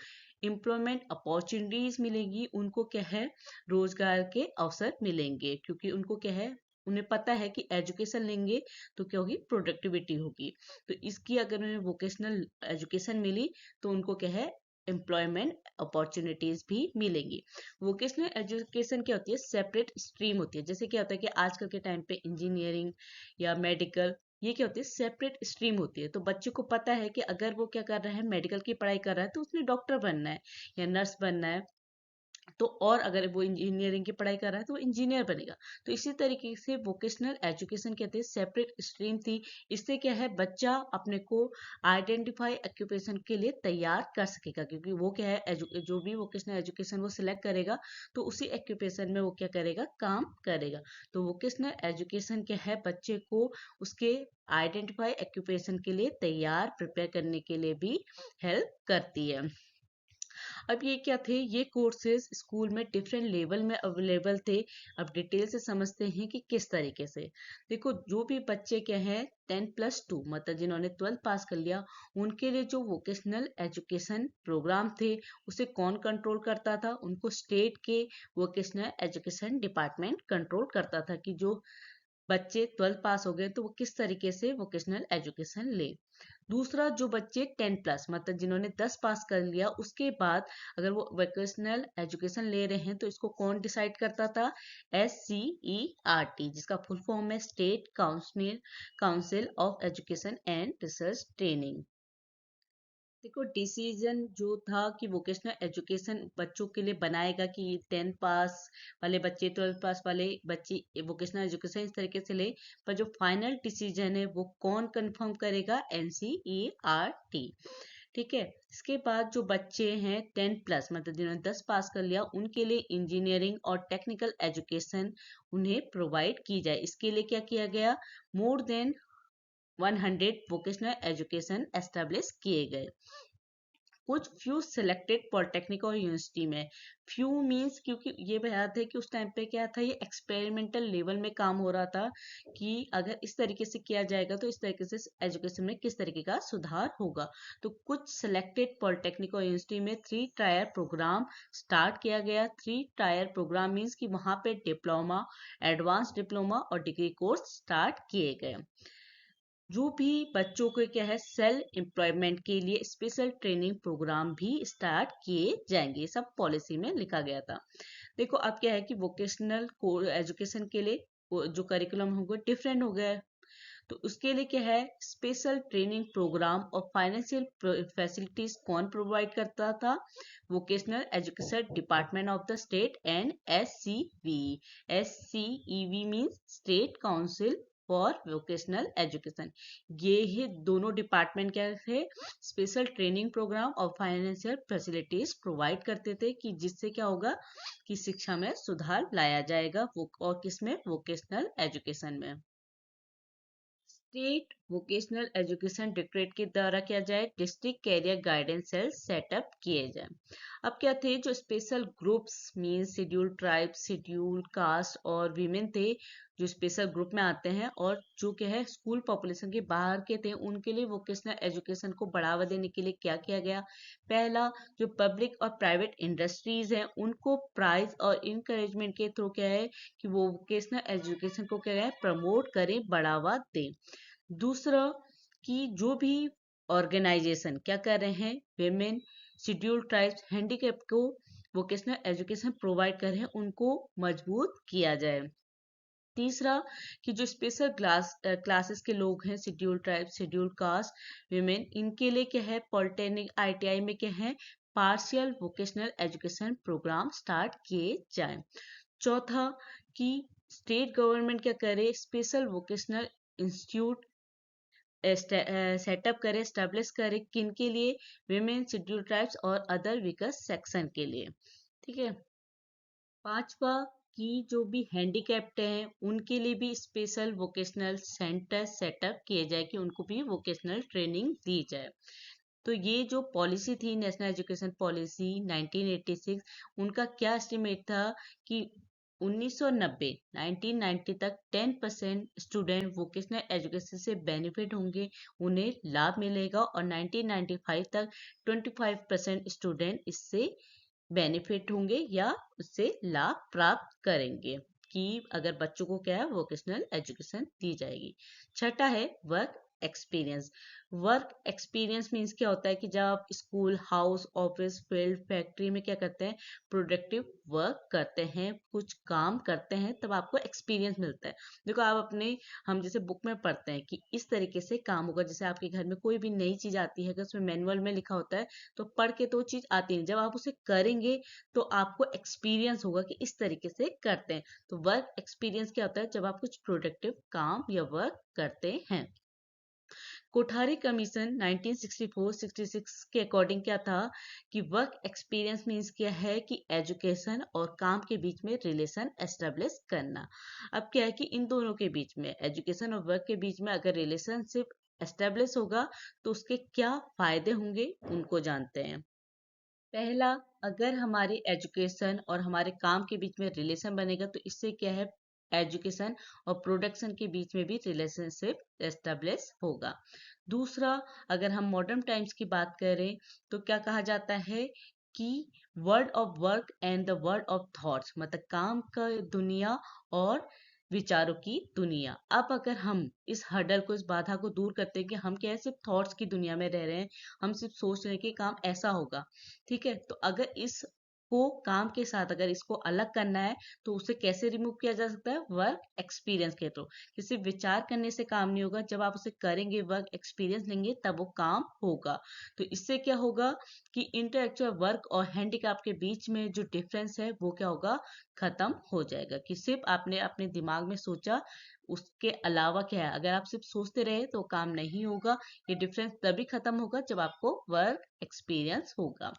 एम्प्लॉयमेंट अपॉर्चुनिटीज मिलेंगी, उनको क्या है, रोजगार के अवसर मिलेंगे, क्योंकि उनको क्या है, उन्हें पता है कि एजुकेशन लेंगे तो क्या होगी, प्रोडक्टिविटी होगी। तो इसकी अगर उन्हें वोकेशनल एजुकेशन मिली, तो उनको क्या है, एम्प्लॉयमेंट अपॉर्चुनिटीज भी मिलेंगी। वोकेशनल एजुकेशन क्या होती है, सेपरेट स्ट्रीम होती है। जैसे क्या होता है कि आजकल के टाइम पे इंजीनियरिंग या मेडिकल, ये क्या होती है, सेपरेट स्ट्रीम होती है। तो बच्चे को पता है कि अगर वो क्या कर रहा है, मेडिकल की पढ़ाई कर रहा है, तो उसने डॉक्टर बनना है या नर्स बनना है। तो और अगर वो इंजीनियरिंग की पढ़ाई कर रहा है तो वो इंजीनियर बनेगा। तो इसी तरीके से वोकेशनल एजुकेशन कहते हैं, सेपरेट स्ट्रीम थी। इससे क्या है, बच्चा अपने को आइडेंटिफाई ऑक्यूपेशन के लिए तैयार कर सकेगा, क्योंकि वो क्या है, जो भी वोकेशनल एजुकेशन वो सिलेक्ट करेगा, तो उसी ऑक्यूपेशन में वो क्या करेगा, काम करेगा। तो वोकेशनल एजुकेशन क्या है, बच्चे को उसके आइडेंटिफाई ऑक्यूपेशन के लिए तैयार, प्रिपेयर करने के लिए भी हेल्प करती है। अब ये क्या थे, ये कोर्सेज स्कूल में डिफरेंट लेवल में अवेलेबल थे। अब डिटेल से समझते हैं कि किस तरीके से। देखो, जो भी बच्चे क्या हैं 10+2, मतलब जिन्होंने 12th पास कर लिया, उनके लिए जो वोकेशनल एजुकेशन प्रोग्राम थे, उसे कौन कंट्रोल करता था, उनको स्टेट के वोकेशनल एजुकेशन डिपार्टमेंट कंट्रोल करता था कि जो बच्चे 12th पास हो गए तो वो किस तरीके से वोकेशनल एजुकेशन ले। दूसरा, जो बच्चे 10+, मतलब जिन्होंने 10 पास कर लिया, उसके बाद अगर वो वोकेशनल एजुकेशन ले रहे हैं, तो इसको कौन डिसाइड करता था, SCERT, जिसका फुल फॉर्म है state council of education and research training. देखो, डिसीजन जो था कि वोकेशनल एजुकेशन बच्चों के लिए बनाएगा कि 10th पास वाले बच्चे, 12th पास वाले बच्चे वोकेशनल एजुकेशन इस तरीके से ले, पर जो फाइनल डिसीजन है वो कौन कंफर्म करेगा, NCERT। ठीक है। इसके बाद जो बच्चे हैं 10+, मतलब जिन्होंने 10 पास कर लिया, उनके लिए इंजीनियरिंग और टेक्निकल एजुकेशन उन्हें प्रोवाइड की जाए। इसके लिए क्या किया गया, more than 100 vocational education establish किए गए। कुछ फ्यू सिलेक्टेड पॉलिटेक्निक और यूनिवर्सिटी में। फ्यू मींस क्योंकि ये बात है कि उस टाइम पे क्या था, ये एक्सपेरिमेंटल लेवल में काम हो रहा था कि अगर इस तरीके से किया जाएगा तो इस तरीके से एजुकेशन में किस तरीके का सुधार होगा। तो कुछ सिलेक्टेड पॉलिटेक्निक और यूनिवर्सिटी में 3 टायर प्रोग्राम स्टार्ट किया गया। 3 टायर प्रोग्राम मीन्स कि वहां पे डिप्लोमा, एडवांस डिप्लोमा और डिग्री कोर्स स्टार्ट किए गए। जो भी बच्चों को क्या है, सेल्फ एम्प्लॉयमेंट के लिए स्पेशल ट्रेनिंग प्रोग्राम भी स्टार्ट किए जाएंगे, सब पॉलिसी में लिखा गया था। देखो अब क्या है कि वोकेशनल एजुकेशन के लिए जो करिकुलम होगा डिफरेंट हो गया है। तो उसके लिए क्या है, स्पेशल ट्रेनिंग प्रोग्राम और फाइनेंशियल फैसिलिटीज कौन प्रोवाइड करता था? Vocational education department of the state and SCV। SCEV means state council for vocational education. ये ही दोनों डिपार्टमेंट क्या थे, स्पेशल ट्रेनिंग प्रोग्राम और फाइनेंशियल फैसिलिटीज प्रोवाइड करते थे कि जिससे क्या होगा कि शिक्षा में सुधार लाया जाएगा, और किसमें, वोकेशनल एजुकेशन में। स्टेट वोकेशनल एजुकेशन डायरेक्टरेट के द्वारा किया जाए, district career guidance cell set up किए जाए। अब क्या थे, जो special groups mean schedule tribe, schedule caste और वीमेन थे, जो स्पेशल ग्रुप में आते हैं और जो क्या है स्कूल पॉपुलेशन के बाहर के थे, उनके लिए वोकेशनल एजुकेशन को बढ़ावा देने के लिए क्या किया गया? पहला, जो पब्लिक और प्राइवेट इंडस्ट्रीज हैं उनको प्राइज और इंकरेजमेंट के थ्रू क्या है कि वो वोकेशनल एजुकेशन को क्या है, प्रमोट करें, बढ़ावा दें। दूसरा, कि जो भी ऑर्गेनाइजेशन क्या कर रहे हैं, वेमेन, शेड्यूल्ड ट्राइब्स, हैंडीकैप को वोकेशनल एजुकेशन प्रोवाइड कर रहे हैं, उनको मजबूत किया जाए। तीसरा, कि जो स्पेशल क्लासेस के लोग हैं, schedule tribe, schedule caste, women, इनके लिए क्या है, पॉलिटेक्निक ITI में क्या है, partial vocational education programme start किए जाए। चौथा, कि स्टेट गवर्नमेंट क्या करे, स्पेशल वोकेशनल इंस्टीट्यूट सेटअप करे, स्टेब्लिश करे, किन के लिए, विमेन, शेड्यूल ट्राइब्स और अदर वीकर सेक्शन के लिए। ठीक है। पांचवा, कि जो भी हैंडीकैप्ड हैं उनके लिए भी स्पेशल वोकेशनल सेंटर सेटअप किए जाए कि उनको भी वोकेशनल ट्रेनिंग दी जाए। तो ये जो पॉलिसी थी, नेशनल एजुकेशन पॉलिसी 1986, उनका क्या एस्टिमेट था कि 1990 तक 10% स्टूडेंट वोकेशनल एजुकेशन से बेनिफिट होंगे, उन्हें लाभ मिलेगा, और 1995 तक 25% स्टूडेंट इससे बेनिफिट होंगे या उससे लाभ प्राप्त करेंगे कि अगर बच्चों को क्या है, वोकेशनल एजुकेशन दी जाएगी। छठा है work experience. Work experience means क्या होता है कि जब आप school, house, office, field, factory में क्या करते हैं, प्रोडक्टिव वर्क करते हैं, कुछ काम करते हैं, तब आपको एक्सपीरियंस मिलता है। देखो आप अपने, हम जैसे बुक में पढ़ते हैं कि इस तरीके से काम होगा, जैसे आपके घर में कोई भी नई चीज आती है, अगर उसमें मैनुअल में लिखा होता है तो पढ़ के तो वो चीज आती नहीं, जब आप उसे करेंगे तो आपको एक्सपीरियंस होगा कि इस तरीके से करते हैं। तो वर्क एक्सपीरियंस क्या होता है, जब आप कुछ प्रोडक्टिव काम या वर्क करते हैं। कोठारी कमीशन 1964-66 के अकॉर्डिंग क्या था कि वर्क एक्सपीरियंस मीन्स क्या है कि एजुकेशन और काम के बीच में रिलेशन एस्टेब्लिश करना। अब क्या है कि इन दोनों के बीच में, एजुकेशन और वर्क के बीच में अगर रिलेशनशिप एस्टेब्लिश होगा तो उसके क्या फायदे होंगे, उनको जानते हैं। पहला, अगर हमारी एजुकेशन और हमारे काम के बीच में रिलेशन बनेगा तो इससे क्या है, एजुकेशन और प्रोडक्शन के बीच में भी रिलेशनशिप एस्टेब्लिश होगा। दूसरा, अगर हम मॉडर्न टाइम्स की बात करें तो क्या कहा जाता है कि world of work and the world of thoughts, मतलब काम का दुनिया और विचारों की दुनिया। अब अगर हम इस हर्डल को, इस बाधा को दूर करते हैं कि हम क्या है, सिर्फ थॉट्स की दुनिया में रह रहे हैं, हम सिर्फ सोच रहे हैं कि काम ऐसा होगा, ठीक है, तो अगर इस को काम के साथ अगर इसको अलग करना है तो उसे कैसे रिमूव किया जा सकता है, वर्क एक्सपीरियंस के थ्रू। कि सिर्फ विचार करने से काम नहीं होगा, जब आप उसे करेंगे, वर्क एक्सपीरियंस लेंगे, तब वो काम होगा। तो इससे क्या होगा कि इंटेलेक्चुअल वर्क और हैंडीकैप के बीच में जो डिफरेंस है वो क्या होगा, खत्म हो जाएगा। कि सिर्फ आपने अपने दिमाग में सोचा, उसके अलावा क्या है, अगर आप सिर्फ सोचते रहे तो काम नहीं होगा। ये डिफरेंस तभी खत्म होगा जब आपको वर्क एक्सपीरियंस होगा।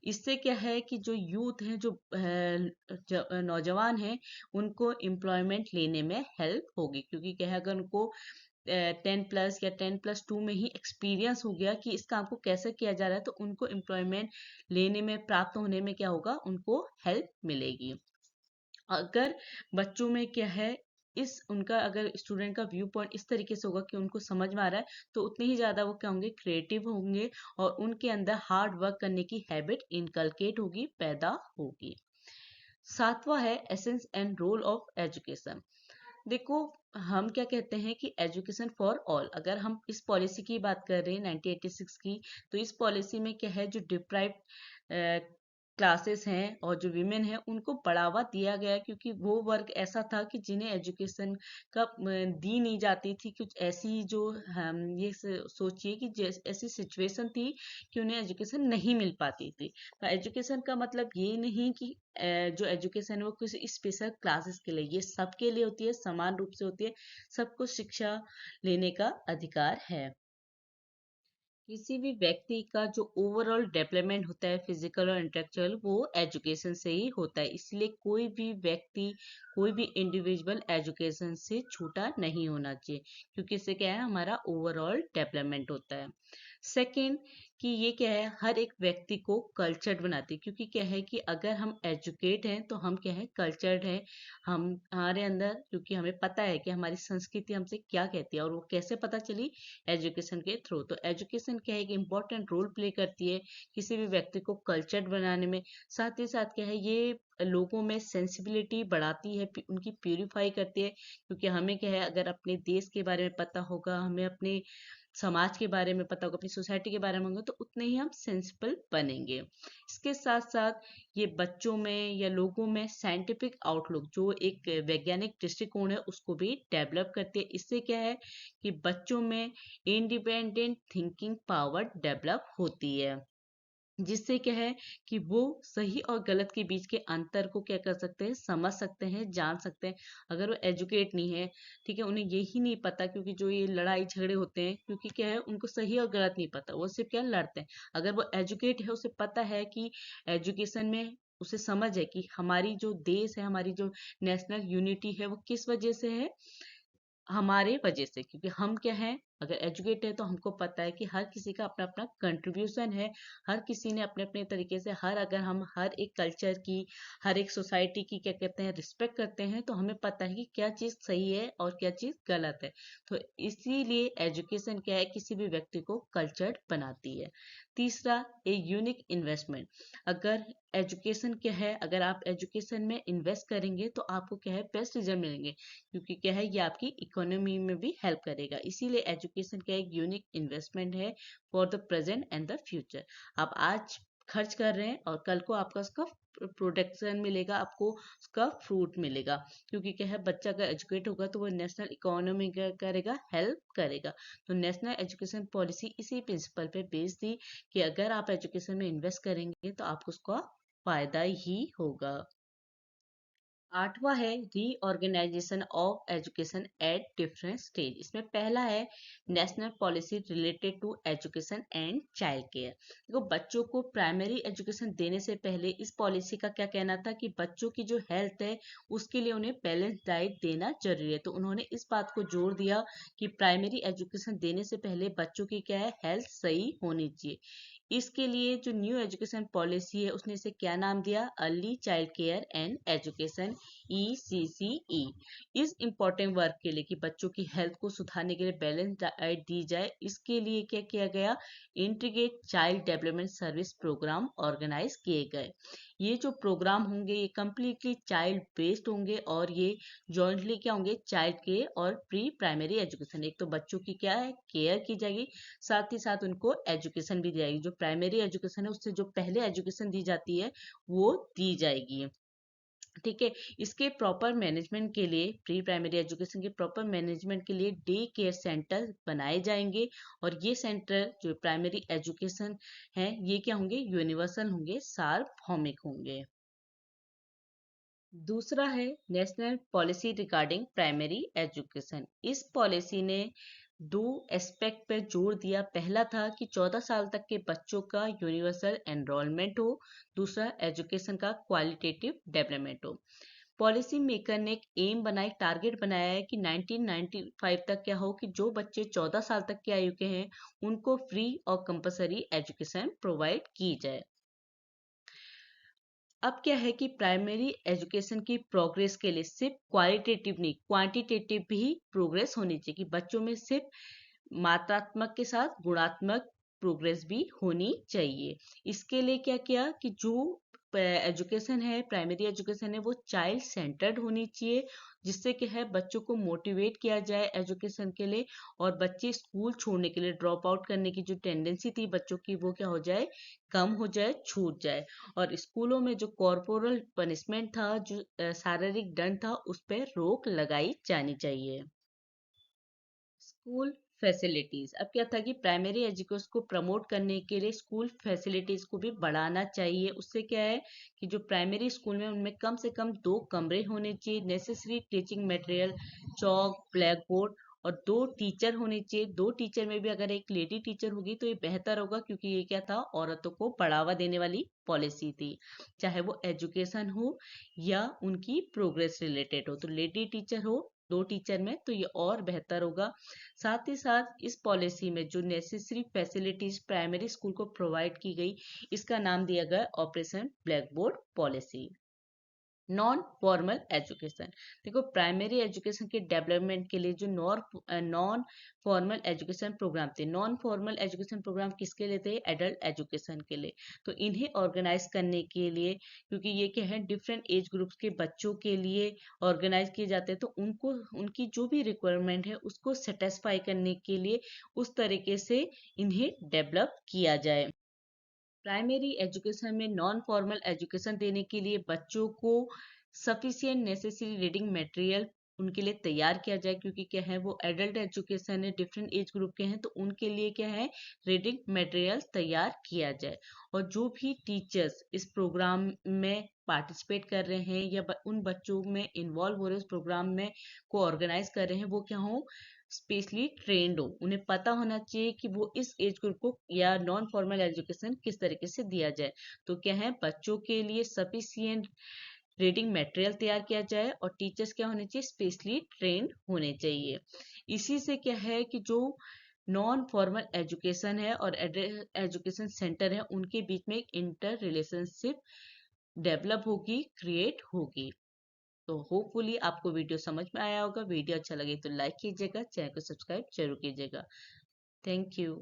इससे क्या है कि जो यूथ हैं, जो नौजवान हैं, उनको एम्प्लॉयमेंट लेने में हेल्प होगी, क्योंकि क्या है, अगर उनको 10+ या 10+2 में ही एक्सपीरियंस हो गया कि इस काम को कैसे किया जा रहा है, तो उनको एम्प्लॉयमेंट लेने में, प्राप्त होने में क्या होगा, उनको हेल्प मिलेगी। अगर बच्चों में क्या है, इस उनका अगर स्टूडेंट का व्यू पॉइंट इस तरीके से होगा कि उनको समझ में आ रहा है, तो उतने ही ज़्यादा वो क्या होंगे, क्रिएटिव होंगे, और उनके अंदर हार्ड वर्क करने की हैबिट इनकलकेट होगी, पैदा होगी। सातवां है essence and role of education. देखो, हम क्या कहते हैं कि एजुकेशन फॉर ऑल, अगर हम इस पॉलिसी की बात कर रहे हैं 1986 की, तो इस पॉलिसी में क्या है, जो डिप्राइव्ड क्लासेस हैं और जो विमेन हैं, उनको बढ़ावा दिया गया, क्योंकि वो वर्ग ऐसा था कि जिन्हें एजुकेशन का दी नहीं जाती थी। कुछ ऐसी जो हम ये सोचिए कि ऐसी सिचुएशन थी कि उन्हें एजुकेशन नहीं मिल पाती थी। तो एजुकेशन का मतलब ये नहीं कि जो एजुकेशन है वो किसी स्पेशल क्लासेस के लिए, ये सबके लिए होती है, समान रूप से होती है, सबको शिक्षा लेने का अधिकार है। किसी भी व्यक्ति का जो ओवरऑल डेवलपमेंट होता है, फिजिकल और इंटेलेक्चुअल, वो एजुकेशन से ही होता है। इसलिए कोई भी व्यक्ति, कोई भी इंडिविजुअल एजुकेशन से छूटा नहीं होना चाहिए, क्योंकि इससे क्या है, हमारा ओवरऑल डेवलपमेंट होता है। सेकंड, कि ये क्या है, हर एक व्यक्ति को कल्चर्ड बनाती है, क्योंकि क्या है कि अगर हम एजुकेट हैं तो हम क्या है, कल्चर्ड हैं। हम हमारे अंदर, क्योंकि हमें पता है कि हमारी संस्कृति हमसे क्या कहती है, और वो कैसे पता चली, एजुकेशन के थ्रू। तो एजुकेशन क्या है, कि इम्पोर्टेंट रोल प्ले करती है किसी भी व्यक्ति को कल्चर्ड बनाने में। साथ ही साथ क्या है, ये लोगों में सेंसिबिलिटी बढ़ाती है, उनकी प्यूरिफाई करती है, क्योंकि हमें क्या है, अगर अपने देश के बारे में पता होगा, हमें अपने समाज के बारे में पता होगा, अपनी सोसाइटी के बारे में होगा, तो उतने ही हम सेंसिबल बनेंगे। इसके साथ साथ ये बच्चों में या लोगों में साइंटिफिक आउटलुक, जो एक वैज्ञानिक दृष्टिकोण है, उसको भी डेवलप करती है। इससे क्या है कि बच्चों में इंडिपेंडेंट थिंकिंग पावर डेवलप होती है, जिससे क्या है कि वो सही और गलत के बीच के अंतर को क्या कर सकते हैं, समझ सकते हैं, जान सकते हैं। अगर वो एजुकेट नहीं है, ठीक है, उन्हें यही नहीं पता, क्योंकि जो ये लड़ाई झगड़े होते हैं, क्योंकि क्या है, उनको सही और गलत नहीं पता, वो सिर्फ क्या लड़ते हैं। अगर वो एजुकेट है, उसे पता है कि एजुकेशन में उसे समझ है कि हमारी जो देश है, हमारी जो नेशनल यूनिटी है, वो किस वजह से है, हमारे वजह से। क्योंकि हम क्या हैं, अगर एजुकेट है, तो हमको पता है कि हर किसी का अपना अपना कंट्रीब्यूशन है, हर किसी ने अपने अपने तरीके से, अगर हम हर एक कल्चर की, हर एक सोसाइटी की क्या कहते हैं, रिस्पेक्ट करते हैं, तो हमें पता है कि क्या चीज़ सही है और क्या चीज़ गलत है। तो इसीलिए एजुकेशन क्या है, किसी भी व्यक्ति को कल्चर्ड बनाती है। तीसरा, ए यूनिक इन्वेस्टमेंट। अगर एजुकेशन क्या है, अगर आप एजुकेशन में इन्वेस्ट करेंगे, तो आपको क्या है, बेस्ट रिजल्ट मिलेंगे, क्योंकि क्या है, ये आपकी इकोनॉमी में भी हेल्प करेगा। इसीलिए एजुकेशन क्या एक यूनिक इन्वेस्टमेंट है for the present and the future. आप आज खर्च कर रहे हैं, और कल को आपका उसका प्रोटेक्शन मिलेगा, आपको उसका फ्रूट मिलेगा। क्योंकि क्या है, बच्चा अगर एजुकेट होगा, तो वो नेशनल इकोनॉमी क्या करेगा, हेल्प करेगा। तो नेशनल एजुकेशन पॉलिसी इसी प्रिंसिपल पे बेस्ड थी, कि अगर आप एजुकेशन में इन्वेस्ट करेंगे, तो आपको उसका फायदा ही होगा। आठवां है reorganisation of education at different stage. इसमें पहला है national policy related to education and child care. देखो, बच्चों को प्राइमरी एजुकेशन देने से पहले इस पॉलिसी का क्या कहना था, कि बच्चों की जो हेल्थ है, उसके लिए उन्हें बैलेंस डाइट देना जरूरी है। तो उन्होंने इस बात को जोर दिया कि प्राइमरी एजुकेशन देने से पहले बच्चों की क्या है, हेल्थ सही होनी चाहिए। इसके लिए जो न्यू एजुकेशन पॉलिसी है, उसने इसे क्या नाम दिया, early child care and education, ECCE। इस इम्पोर्टेंट वर्क के लिए, कि बच्चों की हेल्थ को सुधारने के लिए बैलेंस डाइट दी जाए, इसके लिए क्या किया गया, integrate child development service programme organise किए गए। ये जो प्रोग्राम होंगे, ये कम्प्लीटली चाइल्ड बेस्ड होंगे, और ये जॉइंटली क्या होंगे, चाइल्ड केयर और प्री प्राइमरी एजुकेशन। एक तो बच्चों की क्या है, केयर की जाएगी, साथ ही साथ उनको एजुकेशन भी दी जाएगी। जो प्राइमरी एजुकेशन है, उससे जो पहले एजुकेशन दी जाती है, वो दी जाएगी। ठीक है। इसके प्रॉपर मैनेजमेंट के लिए, प्री प्राइमरी एजुकेशन के प्रॉपर मैनेजमेंट के लिए डे केयर सेंटर बनाए जाएंगे, और ये सेंटर जो प्राइमरी एजुकेशन है, ये क्या होंगे, यूनिवर्सल होंगे, सार्वभौमिक होंगे। दूसरा है national policy regarding primary education. इस पॉलिसी ने दो एस्पेक्ट पर जोर दिया। पहला था कि 14 साल तक के बच्चों का यूनिवर्सल एनरोलमेंट हो, दूसरा एजुकेशन का क्वालिटेटिव डेवलपमेंट हो। पॉलिसी मेकर ने एक एम बनाई, टारगेट बनाया है कि 1995 तक क्या हो कि जो बच्चे 14 साल तक की आयु के हैं उनको फ्री और कंपलसरी एजुकेशन प्रोवाइड की जाए। अब क्या है कि प्राइमरी एजुकेशन की प्रोग्रेस के लिए सिर्फ क्वालिटेटिव नहीं, क्वांटिटेटिव भी प्रोग्रेस होनी चाहिए कि बच्चों में सिर्फ मात्रात्मक के साथ गुणात्मक प्रोग्रेस भी होनी चाहिए। इसके लिए क्या किया कि जो एजुकेशन है, प्राइमरी एजुकेशन है, वो चाइल्ड सेंटर्ड होनी चाहिए, जिससे क्या है बच्चों को मोटिवेट किया जाए एजुकेशन के लिए, और बच्चे स्कूल छोड़ने के लिए, ड्रॉप आउट करने की जो टेंडेंसी थी बच्चों की, वो क्या हो जाए, कम हो जाए, छूट जाए। और स्कूलों में जो कॉर्पोरल पनिशमेंट था, जो शारीरिक दंड था, उस पर रोक लगाई जानी चाहिए। स्कूल फैसिलिटीज, अब क्या था कि प्राइमरी एजुकेशन को प्रमोट करने के लिए स्कूल फैसिलिटीज को भी बढ़ाना चाहिए। उससे क्या है कि जो प्राइमरी स्कूल में उनमें कम से कम 2 कमरे होने चाहिए, नेसेसरी टीचिंग मटेरियल, चौक, ब्लैक बोर्ड, और 2 टीचर होने चाहिए। 2 टीचर में भी अगर एक लेडी टीचर होगी तो ये बेहतर होगा, क्योंकि ये क्या था, औरतों को बढ़ावा देने वाली पॉलिसी थी, चाहे वो एजुकेशन हो या उनकी प्रोग्रेस रिलेटेड हो। तो लेडी टीचर हो 2 टीचर में तो ये और बेहतर होगा। साथ ही साथ इस पॉलिसी में जो नेसेसरी फैसिलिटीज प्राइमरी स्कूल को प्रोवाइड की गई, इसका नाम दिया गया operation black board policy. Non formal education, देखो प्राइमरी एजुकेशन के डेवलपमेंट के लिए जो नॉन फॉर्मल एजुकेशन प्रोग्राम थे, नॉन फॉर्मल एजुकेशन प्रोग्राम किसके लिए थे, एडल्ट एजुकेशन के लिए। तो इन्हें ऑर्गेनाइज करने के लिए, क्योंकि ये क्या है डिफरेंट एज ग्रुप्स के बच्चों के लिए ऑर्गेनाइज किए जाते हैं, तो उनको उनकी जो भी रिक्वायरमेंट है उसको सेटिस्फाई करने के लिए उस तरीके से इन्हें डेवलप किया जाए। प्राइमरी एजुकेशन में नॉन फॉर्मल एजुकेशन देने के लिए बच्चों को सफिशिएंट नेसेसरी रीडिंग मटेरियल उनके लिए तैयार किया जाए, क्योंकि क्या है वो एडल्ट एजुकेशन है, डिफरेंट एज ग्रुप के हैं, तो उनके लिए क्या है रीडिंग मटेरियल तैयार किया जाए। और जो भी टीचर्स इस प्रोग्राम में पार्टिसिपेट कर रहे हैं या उन बच्चों में इन्वॉल्व हो रहे हैं उस प्रोग्राम में को ऑर्गेनाइज कर रहे हैं, वो क्या हो, स्पेशली ट्रेंड हो, उन्हें पता होना चाहिए कि वो इस एज ग्रुप को या नॉन फॉर्मल एजुकेशन किस तरीके से दिया जाए। तो क्या है बच्चों के लिए सफिशिएंट रीडिंग मटेरियल तैयार किया जाए, और टीचर्स क्या होने चाहिए, स्पेशली ट्रेंड होने चाहिए। इसी से क्या है कि जो नॉन फॉर्मल एजुकेशन है और एजुकेशन सेंटर है उनके बीच में एक इंटर रिलेशनशिप डेवलप होगी, क्रिएट होगी। तो होपफुली आपको वीडियो समझ में आया होगा। वीडियो अच्छा लगे तो लाइक कीजिएगा, चैनल को सब्सक्राइब जरूर कीजिएगा। Thank you.